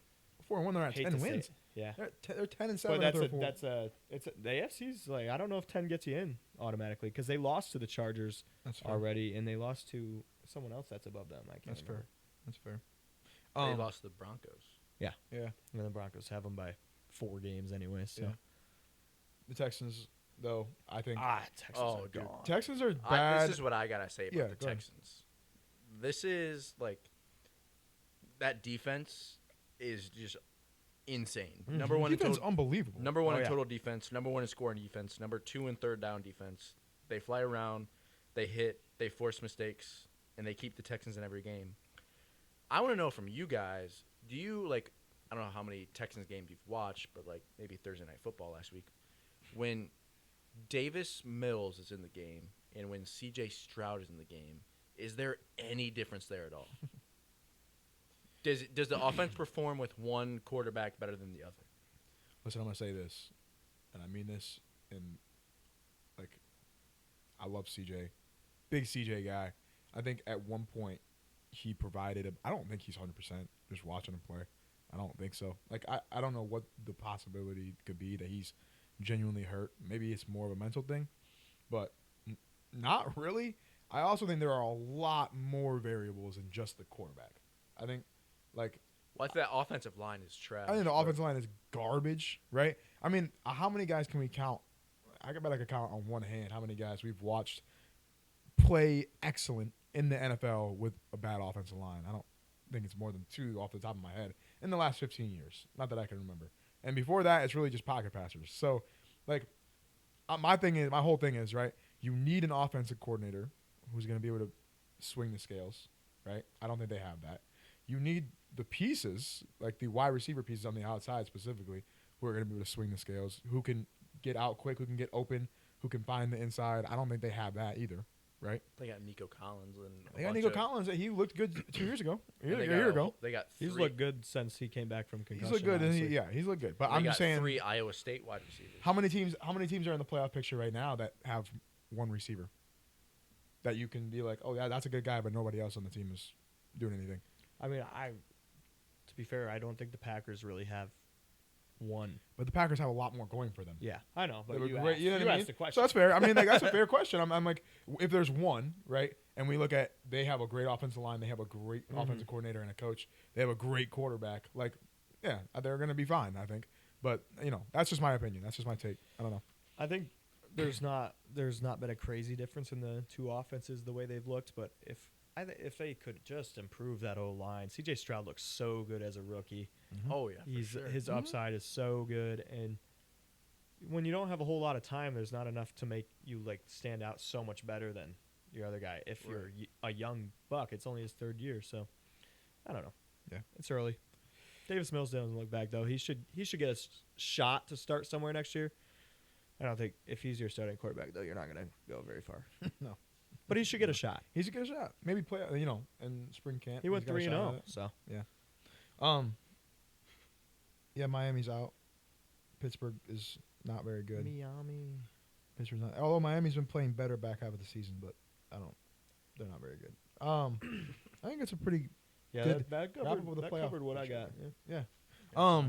4-1, they're at Hate 10 to say wins. it. Yeah. They're 10 and 7. But after four. the AFC's like I don't know if 10 gets you in automatically because they lost to the Chargers That's fair. already, and they lost to someone else that's above them. I can't That's remember. fair. That's fair. They lost to the Broncos. Yeah. And the Broncos have them by 4 games anyway. So Yeah. The Texans, though, I think Texas Oh, are dude. gone. Texans are bad. This is what I gotta say about Yeah, the go ahead. Texans. This is like that defense is just insane. Mhm. Number one in Defense total, unbelievable. number one Oh, in yeah. total defense. Number one in scoring defense. Number 2 in third down defense. They fly around, they hit, they force mistakes, and they keep the Texans in every game. I want to know from you guys. Do you like? I don't know how many Texans games you've watched, but like maybe Thursday Night Football last week, when Davis Mills is in the game and when C.J. Stroud is in the game, is there any difference there at all? Does the offense perform with one quarterback better than the other? Listen, I'm going to say this, and I mean this, and, like, I love CJ. Big CJ guy. I think at one point he provided I don't think he's 100% just watching him play. I don't think so. Like, I don't know what the possibility could be that he's genuinely hurt. Maybe it's more of a mental thing, but not really. I also think there are a lot more variables than just the quarterback. I think, like, Well, I think that offensive line is trash. I think the but- offensive line is garbage, right? I mean, how many guys can we count? I bet I could count on one hand how many guys we've watched play excellent in the NFL with a bad offensive line. I don't think it's more than 2 off the top of my head in the last 15 years. Not that I can remember. And before that, it's really just pocket passers. So, like, my whole thing is, right, you need an offensive coordinator who's going to be able to swing the scales, right? I don't think they have that. You need the pieces, like the wide receiver pieces on the outside specifically, who are going to be able to swing the scales, who can get out quick, who can get open, who can find the inside. I don't think they have that either, right? They got Nico Collins and They got Nico Collins. He looked good 2 years ago. A They year ago. They got He's three, looked good since he came back from concussion. He's looked good. And honestly. he's looked good. But they I'm got just saying, 3 Iowa State wide receivers. how many teams are in the playoff picture right now that have one receiver that you can be like, oh yeah, that's a good guy, but nobody else on the team is doing anything. I mean, to be fair, I don't think the Packers really have one. But the Packers have a lot more going for them. Yeah, I know. But They were you great- asked, you know what I mean? the question. So that's fair. I mean, like, that's a fair question. I'm like, if there's one, right, and we look at they have a great offensive line, they have a great offensive coordinator and a coach, they have a great quarterback. Like, yeah, they're going to be fine, I think. But, that's just my opinion. That's just my take. I don't know. I think there's not been a crazy difference in the two offenses the way they've looked, but if they could just improve that O-line. C.J. Stroud looks so good as a rookie. Oh, yeah. For sure. His upside is so good, and when you don't have a whole lot of time, there's not enough to make you like stand out so much better than your other guy. If you're a young buck, it's only his third year, so I don't know. Yeah, it's early. Davis Mills doesn't look back though. He should get a shot to start somewhere next year. I don't think if he's your starting quarterback though, you're not going to go very far. No. But he should get a shot. He should get a shot. Maybe play, in spring camp. He went He's got a shot 3-0, at it. so. Yeah. Yeah, Miami's out. Pittsburgh is not very good. Miami. Pittsburgh's not. Although Miami's been playing better back half of the season, but they're not very good. I think it's a pretty good that wrap covered, up of the that playoff covered what I picture. got. Yeah. Yeah.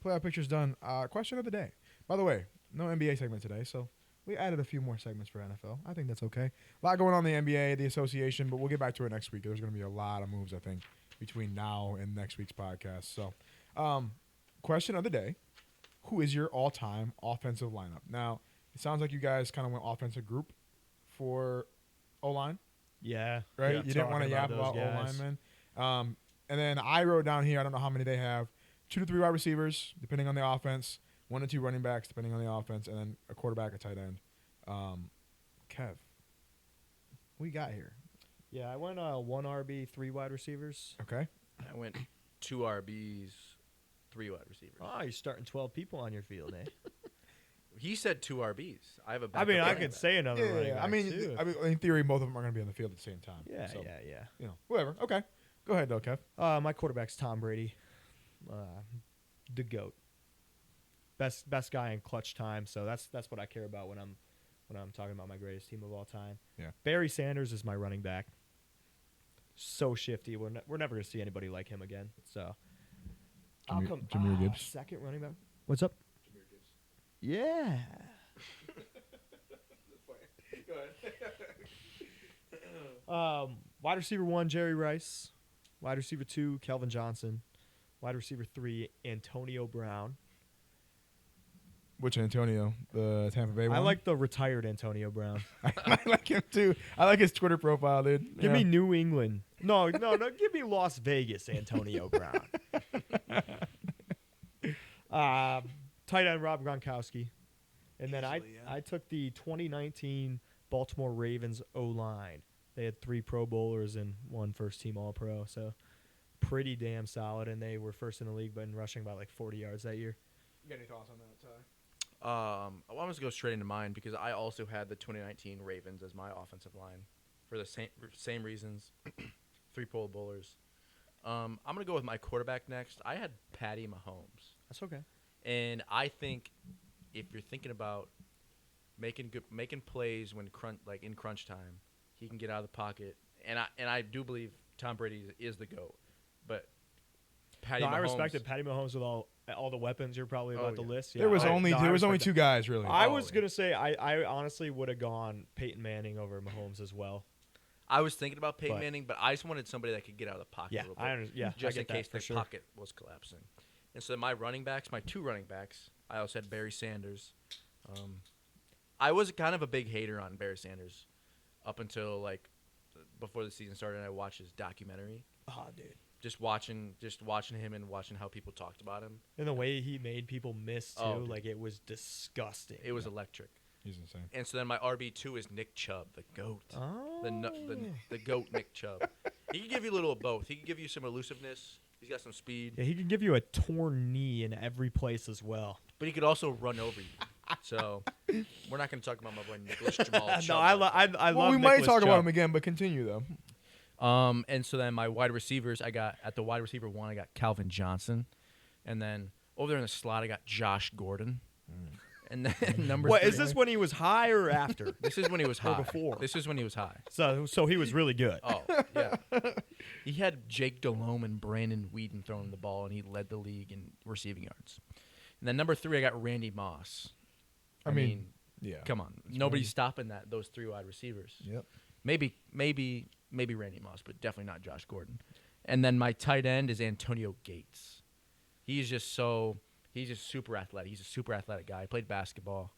Playoff picture's done. Question of the day. By the way, no NBA segment today, so we added a few more segments for NFL. I think that's okay. A lot going on in the NBA, the association, but we'll get back to it next week. There's going to be a lot of moves, I think, between now and next week's podcast. So, question of the day. Who is your all-time offensive lineup? Now, it sounds like you guys kind of went offensive group for O-line, Yeah. right? Yeah, You didn't want to yap about O-linemen. And then I wrote down here, I don't know how many they have, 2 to 3 wide receivers, depending on the offense, 1 to 2 running backs, depending on the offense, and then a quarterback, a tight end. Kev, what you got here? Yeah, I went 1 RB, 3 wide receivers. Okay. I went 2 RBs, 3 wide receivers. Oh, you're starting 12 people on your field, eh? He said 2 RBs. I have a I mean, backup I running could back. say another running Yeah. back, I mean, too. in theory, both of them are going to be on the field at the same time. Yeah, So, yeah. whatever. Okay. Go ahead, though, Kev. My quarterback's Tom Brady, the GOAT. Best guy in clutch time. So that's what I care about when I'm talking about my greatest team of all time. Yeah. Barry Sanders is my running back. So shifty. We're never gonna see anybody like him again. So Jahmyr Gibbs. second running back. What's up? Jahmyr Gibbs. Yeah. Go ahead. Wide receiver 1, Jerry Rice. Wide receiver 2, Kelvin Johnson. Wide receiver 3, Antonio Brown. Which Antonio? The Tampa Bay one? I like the retired Antonio Brown. I like him, too. I like his Twitter profile, dude. Give me New England. No. Give me Las Vegas, Antonio Brown. Tight end Rob Gronkowski. And then Easily, yeah. I took the 2019 Baltimore Ravens O-line. They had 3 Pro Bowlers and 1 first-team All-Pro. So pretty damn solid. And they were first in the league, but in rushing about like 40 yards that year. You got any thoughts on that, Ty? I want to go straight into mine because I also had the 2019 Ravens as my offensive line for the same reasons. 3 Pro Bowlers. I'm going to go with my quarterback next. I had Patty Mahomes. That's okay. And I think if you're thinking about making plays when in crunch time, he can get out of the pocket. And I do believe Tom Brady is the GOAT. But Patty Mahomes. I respected Patty Mahomes with all the weapons you're probably about to list. Yeah, There was I only respect 2 guys, really. I was going to say I honestly would have gone Peyton Manning over Mahomes as well. I was thinking about Peyton Manning, but I just wanted somebody that could get out of the pocket Yeah, a little bit. I Just in get case that the for sure. pocket was collapsing. And so my 2 running backs, I also had Barry Sanders. I was kind of a big hater on Barry Sanders up until before the season started and I watched his documentary. Oh, dude. Just watching him and watching how people talked about him. And the way he made people miss too, Oh, dude. it was disgusting. It was electric. He's insane. And so then my RB2 is Nick Chubb, the GOAT. Oh. The GOAT Nick Chubb. He can give you a little of both. He can give you some elusiveness. He's got some speed. Yeah, he can give you a torn knee in every place as well. But he could also run over you. So we're not going to talk about my boy Nicholas Jamal. No, Chubb I like that. love We might Nicholas talk about Chubb. him again, but continue, though. And so then my wide receivers, I got at the wide receiver 1, I got Calvin Johnson, and then over there in the slot, I got Josh Gordon. And then number What 3, is this when he was high or after? This is when he was Or high. before? This is when he was high. So he was really good. Oh yeah. He had Jake Delhomme and Brandon Whedon throwing the ball, and he led the league in receiving yards. And then number 3, I got Randy Moss. I mean, yeah. Come on. It's Nobody's Randy. stopping those 3 wide receivers. Yep. Maybe Randy Moss, but definitely not Josh Gordon. And then my tight end is Antonio Gates. He's just super athletic. He's a super athletic guy. He played basketball.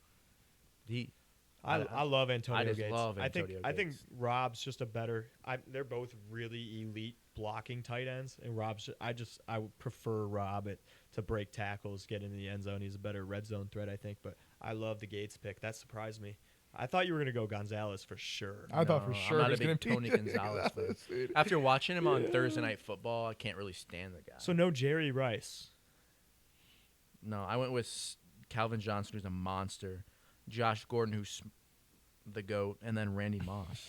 I love Antonio I just Gates. love I think Gates. Rob's just a better. They're both really elite blocking tight ends, and I would prefer Rob to break tackles, get into the end zone. He's a better red zone threat, I think. But I love the Gates pick. That surprised me. I thought you were gonna go Gonzalez for sure. I thought for sure I'm not he was a big gonna Tony be Gonzalez fan. dude. After watching him on Thursday Night Football, I can't really stand the guy. So no Jerry Rice. No, I went with Calvin Johnson, who's a monster, Josh Gordon, who's the GOAT, and then Randy Moss.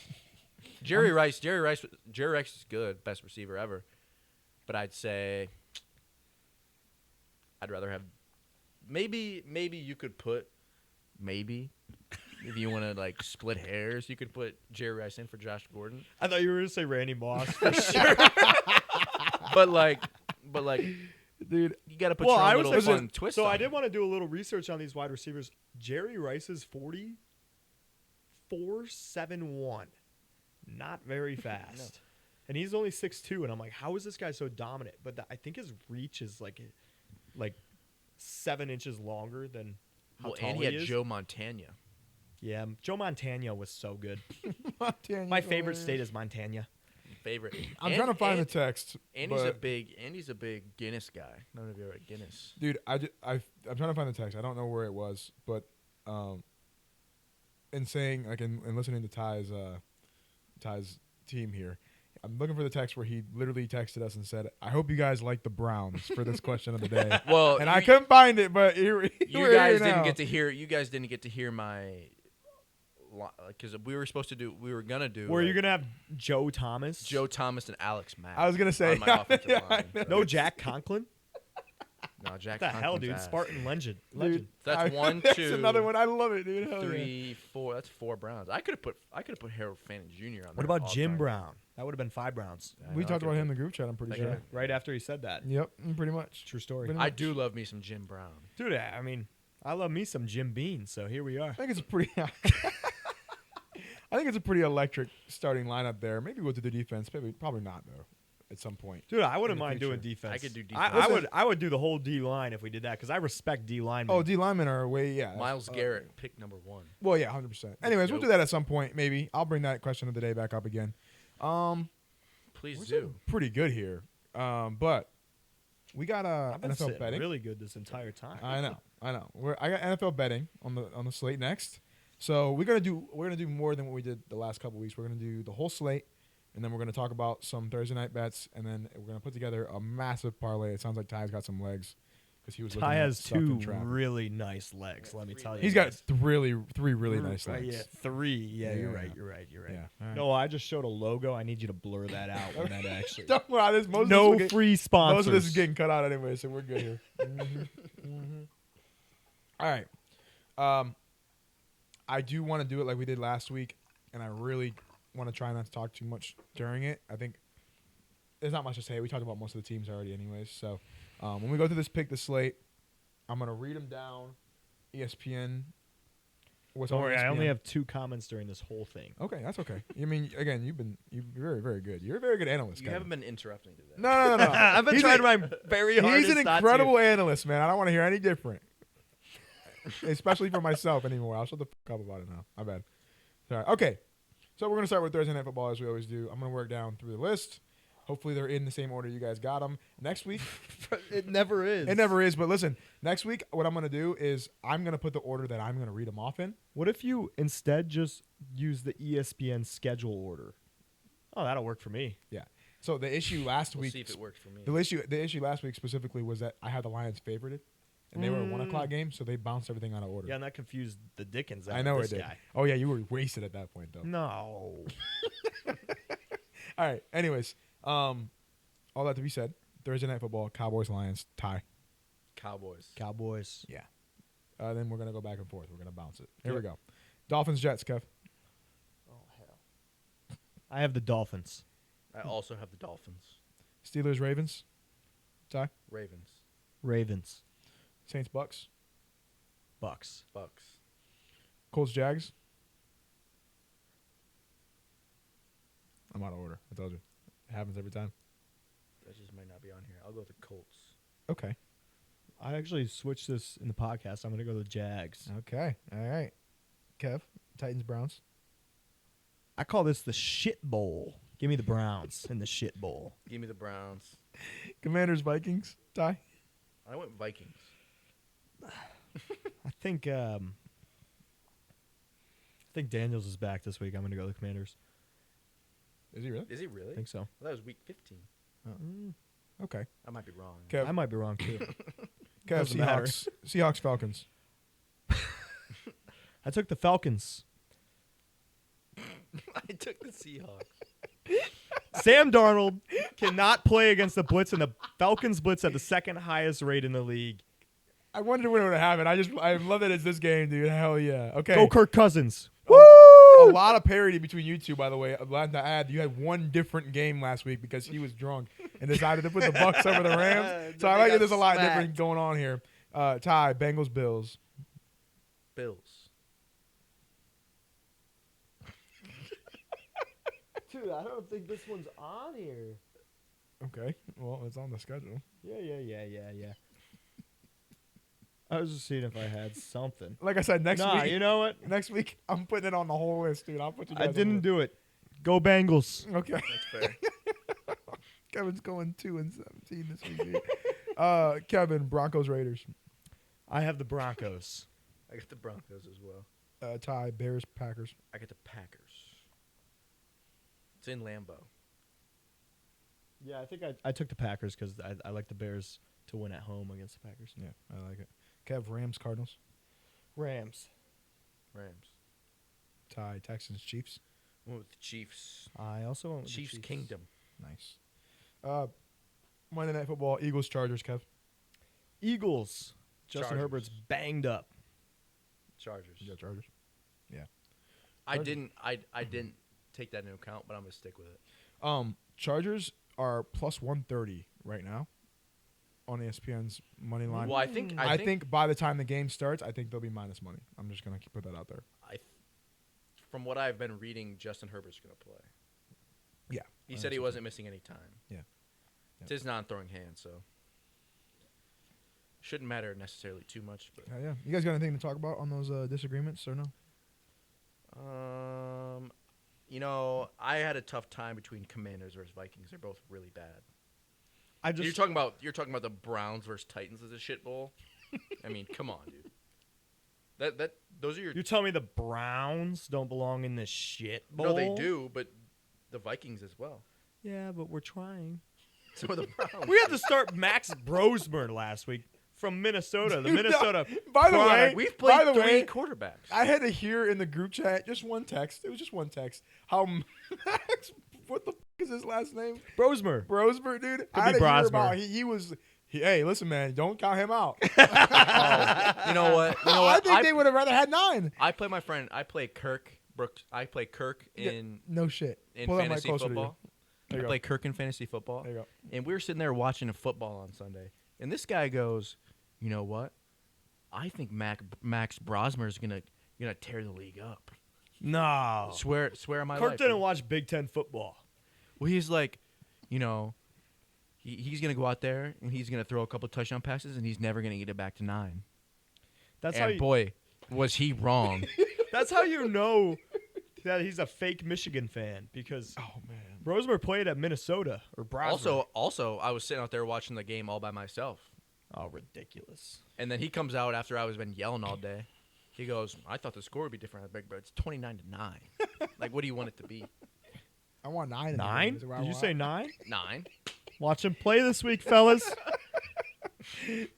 Jerry Rice is good, best receiver ever. But I'd say I'd rather have maybe you could put if you want to like split hairs, you could put Jerry Rice in for Josh Gordon. I thought you were gonna say Randy Moss for sure. but like Dude, you got to put your own little fun twist So on I it. did want to do a little research on these wide receivers. Jerry Rice is 4.71. Not very fast. No. And he's only 6'2", and I'm like, how is this guy so dominant? But I think his reach is like 7 inches longer than how tall and he he had is. Joe Montana. Yeah, Joe Montana was so good. Montana, My favorite state is Montana. Favorite. I'm trying to find the text. Andy's but a big Guinness guy. None of you are at Guinness. dude, I'm trying to find the text. I don't know where it was, but in saying like in listening to Ty's team here, I'm looking for the text where he literally texted us and said, "I hope you guys like the Browns for this question of the day." Well, and I couldn't find it, but you guys didn't get to hear. You guys didn't get to hear my. Because we were gonna do. Were you gonna have Joe Thomas? Joe Thomas and Alex Mack. I was gonna say on my offensive yeah, line. No Jack Conklin? No, Jack. What the hell, Conklin's dude? ass. Spartan legend. Dude, That's one, that's two. another one. I love it, dude. Hell yeah. 3, 4. That's 4 Browns. I could have put Harold Fanning Jr. on there. What about all Jim time. Brown? That would have been 5 Browns. I We know, talked I about could him in the group chat. I'm pretty Okay. sure. Right after he said that. Yep, pretty much. True story. Pretty I much. do love me some Jim Brown. Dude, I mean, I love me some Jim Bean, so here we are. I think it's a pretty. I think it's a pretty electric starting lineup there. Maybe we'll do the defense. Maybe probably not though. At some point. Dude, I wouldn't In the mind doing future. defense. I could do defense. I would do the whole D line if we did that because I respect D linemen. Oh, D linemen are way Miles Garrett, pick number 1. Well, yeah, 100%. Anyways, we'll Dope. do that at some point. Maybe I'll bring that question of the day back up again. Please We're do. sitting pretty good here, but we got I've been NFL sitting betting. really good this entire time. I know. I got NFL betting on the slate next. So we're gonna do more than what we did the last couple weeks. We're gonna do the whole slate, and then we're gonna talk about some Thursday night bets, and then we're gonna put together a massive parlay. It sounds like Ty's got some legs because he was looking Ty at has stuff in 2 traffic. really nice legs. Let me tell you. He's got guys. 3 really nice legs. Yeah, 3. Yeah, Yeah, you're yeah. right. You're right. You're right. Yeah. All right. No, I just showed a logo. I need you to blur that out when that actually. Don't worry, most of this No will get- free sponsors. Most of this is getting cut out anyway, so we're good here. All right. I do want to do it like we did last week, and I really want to try not to talk too much during it. I think there's not much to say. We talked about most of the teams already anyways. So when we go through this pick the slate, I'm going to read them down. ESPN. What's Don't on worry, I ESPN? only have 2 comments during this whole thing. Okay, that's okay. I mean, again, you're very, very good. You're a very good analyst. You Kevin. haven't been interrupting today. No. I've been He's trying a- my very hardest. He's an not to. incredible analyst, man. I don't want to hear any different. Especially for myself anymore. I'll shut the fuck up about it now. My bad. Sorry. Okay. So we're going to start with Thursday Night Football as we always do. I'm going to work down through the list. Hopefully they're in the same order you guys got them. Next week. It never is. It never is. But listen, next week what I'm going to do is I'm going to put the order that I'm going to read them off in. What if you instead just use the ESPN schedule order? Oh, that'll work for me. Yeah. So the issue last We'll week. see if it works for me. The issue last week specifically was that I had the Lions favorited. And they were a 1 o'clock game, so they bounced everything out of order. Yeah, and that confused the Dickens out I know of it this did. guy. Oh, yeah, you were wasted at that point, though. No. All right. Anyways, all that to be said, Thursday Night Football, Cowboys, Lions, tie. Cowboys. Cowboys. Yeah. Then we're going to go back and forth. We're going to bounce it. Here Yep. we go. Dolphins, Jets, Kev. Oh, hell. I have the Dolphins. I also have the Dolphins. Steelers, Ravens, tie. Ravens. Ravens. Saints Bucks. Bucks. Colts Jags. I'm out of order. I told you. It happens every time. That just might not be on here. I'll go with the Colts. Okay. I actually switched this in the podcast. I'm going to go to the Jags. Okay. All right. Kev, Titans Browns. I call this the shit bowl. Give me the Browns in the shit bowl. Give me the Browns. Commanders Vikings. Ty. I went Vikings. I think Daniels is back this week. I'm going to go the Commanders. Is he really? Is he really? I think so. Well, that was week 15. Okay. I might be wrong. Kev, I might be wrong, too. Kev Doesn't matter. Seahawks Falcons. I took the Falcons. I took the Seahawks. Sam Darnold cannot play against the blitz, and the Falcons blitz at the second highest rate in the league. I wondered when it would happen. I love that it's this game, dude. Hell yeah. Okay. Go Kirk Cousins. A lot of parity between you two, by the way. I'd like to add, you had one different game last week because he was drunk and decided to put the Bucks over the Rams. So I like that there's a lot different going on here. Ty, Bengals, Bills. Bills. Dude, I don't think this one's on here. Okay. Well, it's on the schedule. Yeah. I was just seeing if I had something. Like I said, next week. You know what? Next week, I'm putting it on the whole list, dude. I'll put you guys I didn't do it. Go Bengals. Okay. That's fair. Kevin's going 2-17 this week, dude. Kevin, Broncos, Raiders. I have the Broncos. I got the Broncos as well. Ty, Bears, Packers. I got the Packers. It's in Lambeau. Yeah, I think I took the Packers because I like the Bears to win at home against the Packers. Yeah, I like it. Kev, Rams, Cardinals. Rams. Ty, Texans, Chiefs. I went with the Chiefs. I also went with the Chiefs Kingdom. Nice. Monday Night Football, Eagles, Chargers, Kev. Eagles. Justin Chargers. Herbert's banged up. Chargers. You got Chargers? Yeah. I didn't take that into account, but I'm gonna stick with it. Chargers are plus 130 right now on ESPN's money line. Well, I think by the time the game starts, I think they'll be minus money. I'm just gonna put that out there. From what I've been reading, Justin Herbert's gonna play. Yeah. He said he wasn't missing any time. Yeah. It's his non-throwing hand, so shouldn't matter necessarily too much. But Yeah. You guys got anything to talk about on those disagreements or no? I had a tough time between Commanders versus Vikings. They're both really bad. You're talking about the Browns versus Titans as a shit bowl. I mean, come on, dude. Those are your. You tell me the Browns don't belong in this shit bowl? No, they do, but the Vikings as well. Yeah, but we're trying. So are the Browns. We had to start Max Brosmer last week from Minnesota. The Minnesota. By the way, product. We've played by the three way, quarterbacks. I had to hear in the group chat just one text. It was just one text. How Max? What the f is his last name? Brosmer. Brosmer, dude. I be had to hear Brosmer. about he was. Hey, listen, man, don't count him out. You know what? I think they would have rather had 9. I play my friend. I play Kirk Brooks. I play Kirk in No shit. in Pull that mic fantasy closer to you. football. There I you play go. Kirk in fantasy football. There you go. And we were sitting there watching a football on Sunday, and this guy goes, "You know what? I think Max Brosmer is gonna tear the league up." No. Swear on my Kirk life. didn't dude. watch Big Ten football. Well, he's like, he's gonna go out there and he's gonna throw a couple touchdown passes, and he's never gonna get it back to 9. That's And boy, was he wrong. That's how you know that he's a fake Michigan fan because man. Brosmer played at Minnesota or Brosmer. Also, I was sitting out there watching the game all by myself. Oh, ridiculous. And then he comes out after I was been yelling all day. He goes, "I thought the score would be different, but it's 29-9. Like, what do you want it to be? I want 9. 9? Did you say 9? 9? Watch him play this week, fellas.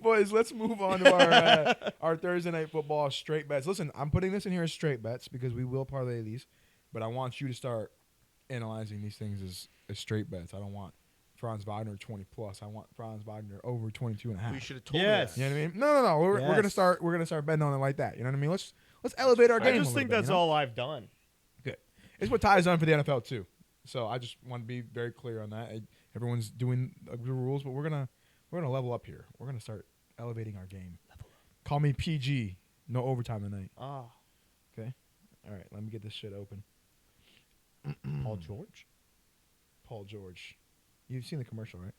Boys, let's move on to our Thursday Night Football straight bets. Listen, I'm putting this in here as straight bets because we will parlay these, but I want you to start analyzing these things as straight bets. I don't want Franz Wagner 20+. I want Franz Wagner over 22.5. We should have told Yes. me You that. know what I mean? No. We're Yes. gonna start betting on it like that. You know what I mean? Let's elevate our game. I just think that's all I've done. Good. It's what Ty's done for the NFL too. So I just want to be very clear on that. Everyone's doing the rules, but we're gonna level up here. We're gonna start elevating our game. Call me PG. No overtime tonight. Ah, All right, let me get this shit open. Paul George. Paul George. You've seen the commercial, right?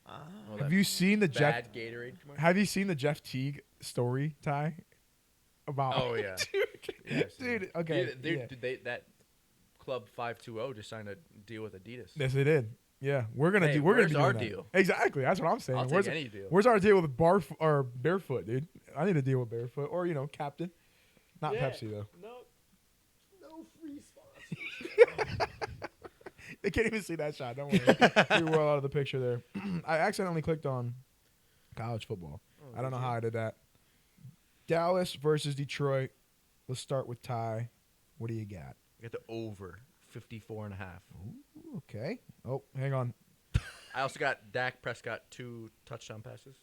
Oh, Have that you seen the Jeff? bad Gatorade commercial? Have you seen the Jeff Teague story, Ty? About Oh, yeah. Yes, dude. Okay, yeah. That Club 520 just signed a deal with Adidas. Yes, they did. Yeah, we're gonna Hey, do. We're gonna where's be our doing that. deal? Exactly. That's what I'm saying. I'll where's take any deal. Where's our deal with or Barefoot, dude? I need a deal with Barefoot or Captain, not Yeah. Pepsi though. No free sponsors. They can't even see that shot. Don't worry. We were all out of the picture there. I accidentally clicked on college football. I don't know how I did that. Dallas versus Detroit. Let's start with Ty. What do you got? I got the over 54.5. Ooh, okay. Oh, hang on. I also got Dak Prescott 2 touchdown passes.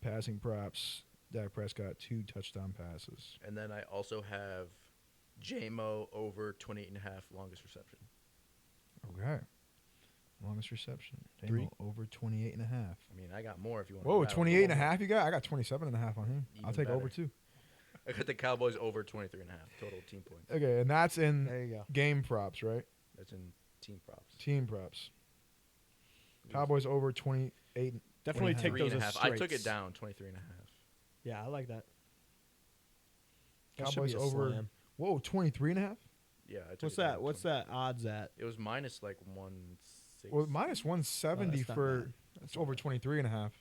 Passing props. Dak Prescott 2 touchdown passes. And then I also have J-Mo over 28.5 longest reception. Okay. Longest reception. 3. Over 28 and a half. I mean, I got more if you want. Whoa, 28 and a half you got? I got 27 and a half on him. I'll Even take over better. 2. I got the Cowboys over 23.5 total team points. Okay, and that's in There you go. game props, right? That's in team props. Team props. Cowboys over 28. Definitely take Three those and a as half. I took straights. it down 23.5. Yeah, I like that. That should Cowboys be a over. slam. Whoa, 23 and a half? Yeah, I took What's it down that? What's 20. that odds at? It was minus like 160. Well, minus 170 Oh, that's not for bad. it's over 23 and a half.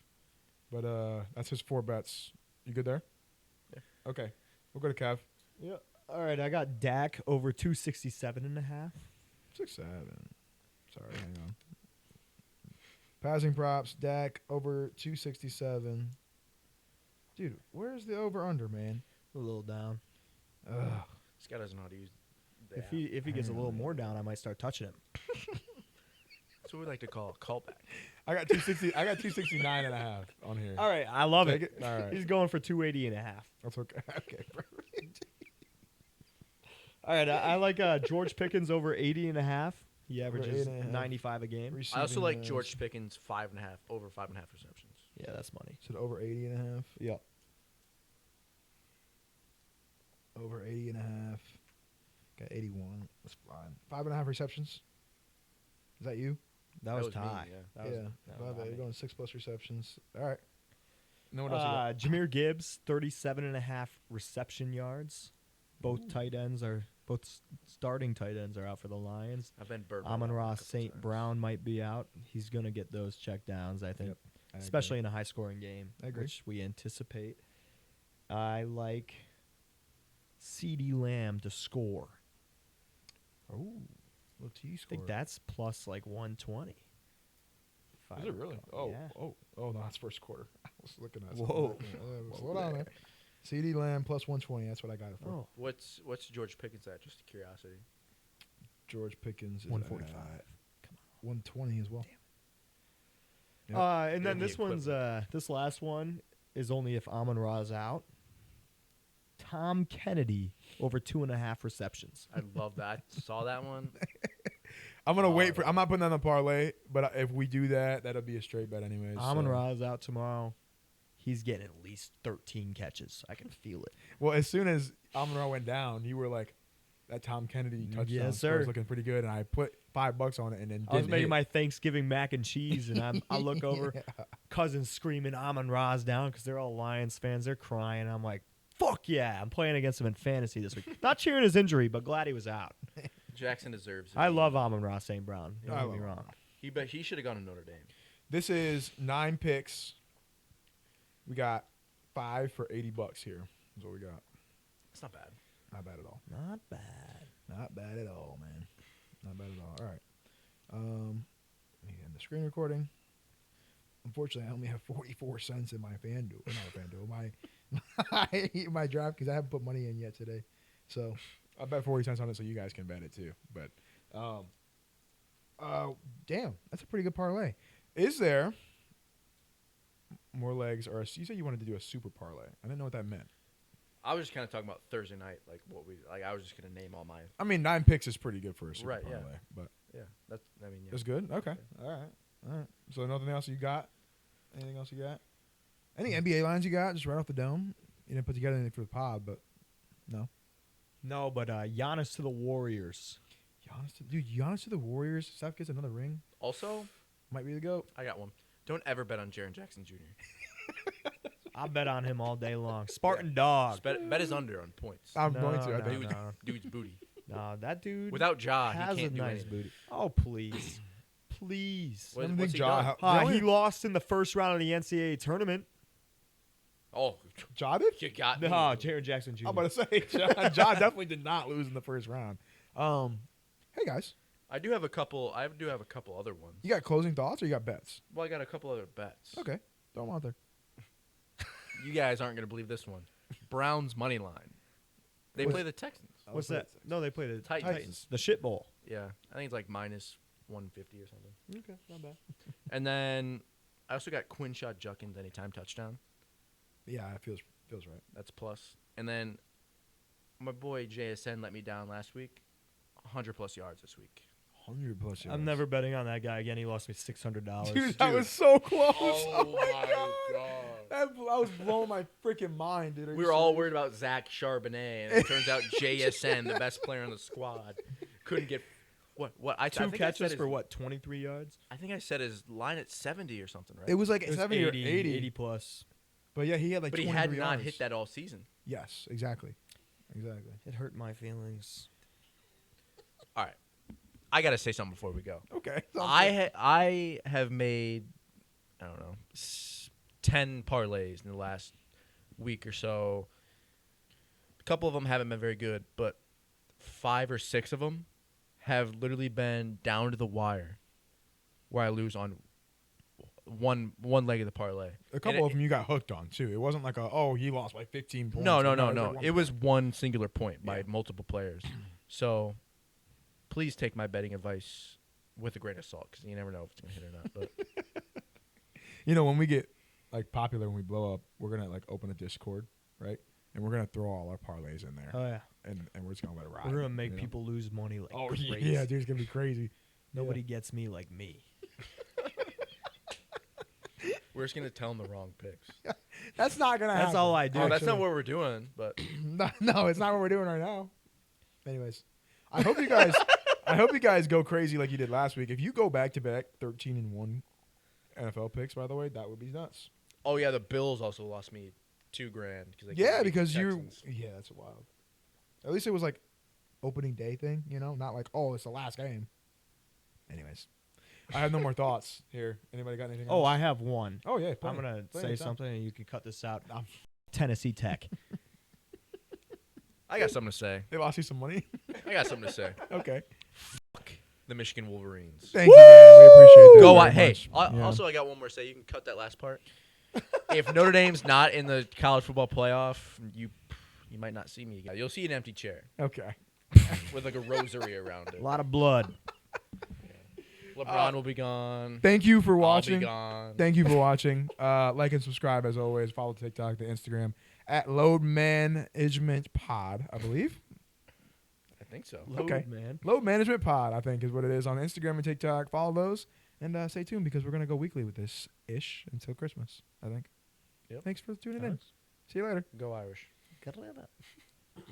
But that's his 4 bets. You good there? Yeah. Okay. We'll go to Kev. Yeah. All right, I got Dak over 267 and a half. 6-7. Sorry, hang on. Passing props, Dak over 267. Dude, where's the over under, man? A little down. Ugh. This guy doesn't know how to use the If app. he gets a little more down, I might start touching him. That's what we like to call a callback. I got 260. I got 269 and a half on here. All right, I love Take it. it? All right. He's going for 280 and a half. That's okay. Okay, perfect. All right, I like George Pickens over 80 and a half. He averages 80.5. 95 a game. I also like Receiving George Pickens 5.5 over 5.5 receptions. Yeah, that's money. Said over 80 and a half. Yep. Over 80 and a half. Got 81. That's fine. 5.5 receptions. Is that you? That was me, Ty. yeah. That was, yeah. that was Five, not you're me. going 6+ receptions. All right. Know what else you got? Jameer Gibbs, 37 and a half reception yards. Both starting tight ends are out for the Lions. I've been burping. Amon-Ra St. Brown might be out. He's going to get those check downs, I think, Yep, I especially in a high-scoring game, I agree. which we anticipate. I like CeeDee Lamb to score. Oh, little T I score. think that's plus like 120. If I Is it really? recall. Oh, Yeah. oh, no, that's first quarter. I was looking at Whoa. Slow down there. CD Lamb plus 120. That's what I got it for. Oh, What's George Pickens at? Just curiosity. George Pickens is 145. at 120 as well. Yep. And then They're this the one's this last one is only if Amon-Ra's out. Tom Kennedy over 2.5 receptions. I love that. Saw that one. I'm gonna wait for. I'm not putting that on the parlay, but if we do that, that'll be a straight bet anyways. Amon-Ra's out tomorrow. He's getting at least 13 catches. I can feel it. Well, as soon as Amon-Ra went down, you were like, that Tom Kennedy touchdown Yes, score is sir. looking pretty good, and I put $5 on it, and then I was didn't making hit. my Thanksgiving mac and cheese, and I look over, cousins screaming Amon-Ra's down because they're all Lions fans. They're crying. I'm like, fuck yeah. I'm playing against him in fantasy this week. Not cheering his injury, but glad he was out. Jackson deserves it. I love Amon-Ra St. Brown. Don't I get me love wrong. He should have gone to Notre Dame. This is 9 picks. We got 5 for $80 here. That's what we got. It's not bad. Not bad at all. Not bad. Not bad at all, man. Not bad at all. All right. Let me end the screen recording. Unfortunately, I only have 44 cents in my FanDuel. Not FanDuel. My draft because I haven't put money in yet today. So I bet 40 cents on it so you guys can bet it too. But damn, that's a pretty good parlay. Is there more legs or you said you wanted to do a super parlay? I didn't know what that meant. I was just kind of talking about Thursday night, like what we like. I was just gonna name all my. I mean, 9 picks is pretty good for a super Right, yeah. parlay, but Yeah, that's. I mean, yeah. it's good. Okay, all right. So nothing else you got? Anything else you got? Any NBA lines you got just right off the dome? You didn't put together anything for the pod, but no. No, but Giannis to the Warriors. Giannis to the Warriors. Steph gets another ring. Also, Might be the GOAT. I got one. Don't ever bet on Jaren Jackson Jr. I bet on him all day long. Spartan dog. Bet his under on points. I'm going to. I no, think. no. Dude's booty. No, that dude Without Ja, has he a can't do nice anything. booty. Oh, please. Please. What's he Ja, done? He lost in the first round of the NCAA tournament. Oh, Ja did? you got No, me. Jaren Jackson Jr. I'm about to say, Ja definitely did not lose in the first round. Hey, guys. I do have a couple other ones. You got closing thoughts or you got bets? Well, I got a couple other bets. Okay. Throw them out there. You guys aren't going to believe this one. Browns money line. They play the Texans. What's that? No, they play the Titans. The shit bowl. Yeah, I think it's like minus 150 or something. Okay, not bad. And then I also got Quinshot Judkins anytime touchdown. Yeah, it feels right. That's plus. And then my boy JSN let me down last week. 100+ yards this week. 100+ yards. I'm never betting on that guy again. He lost me $600. Dude, that was so close. Oh my God. I was blowing my freaking mind, dude. We were all worried about Zach Charbonnet, and it turns out JSN, the best player on the squad, couldn't get what I Two think catches I said for what, 23 yards? I think I said his line at 70 or something, right? It was like It was 70 or 80. 80 plus. But yeah, he had like but he 23 had not yards. hit that all season. Yes, exactly. Exactly. It hurt my feelings. All right, I gotta say something before we go. Okay. I have made, I don't know, 10 parlays in the last week or so. A couple of them haven't been very good, but 5 or 6 of them have literally been down to the wire, where I lose on one leg of the parlay. A couple of them you got hooked on too. It wasn't like he lost by 15 points. No. Like It was one singular point by Yeah. multiple players. So please take my betting advice with a grain of salt, because you never know if it's going to hit or not. But when we get like popular, when we blow up, we're gonna like open a Discord, right? And we're gonna throw all our parlays in there, Oh, yeah. and we're just gonna let it ride. We're going to make you know? people lose money like Oh crazy. yeah, dude, it's gonna be crazy. Nobody gets me like me. we're just going to tell them the wrong picks. That's not gonna happen. That's all I do. Oh, that's not what we're doing, but No, it's not what we're doing right now. Anyways, I hope you guys go crazy like you did last week. If you go back to back 13-1 NFL picks, by the way, that would be nuts. oh yeah, the Bills also lost me $2,000 Because that's wild. At least it was like opening day thing, not like it's the last game. Anyways, I have no more thoughts here. Anybody got anything? Oh, else? I have one. Oh yeah, I'm going to say down. something and you can cut this out. I'm Tennessee Tech. I got something to say. They lost you some money. I got something to say. Okay. The Michigan Wolverines. Thank you, man. We appreciate that. Go very on. Hey, much. Yeah. also I got one more to say. You can cut that last part. If Notre Dame's not in the college football playoff, you might not see me again. You'll see an empty chair Okay. with like a rosary around it. A lot of blood. LeBron will be gone. Thank you for I'll watching. be gone. Thank you for watching. Like and subscribe as always. Follow TikTok, the Instagram at Load Management Pod, I believe. I think so. Okay. Man. Load Management Pod, I think, is what it is on Instagram and TikTok. Follow those and stay tuned because we're gonna go weekly with this until Christmas, I think. Yep. Thanks for tuning in. Nice. See you later. Go Irish. Got it.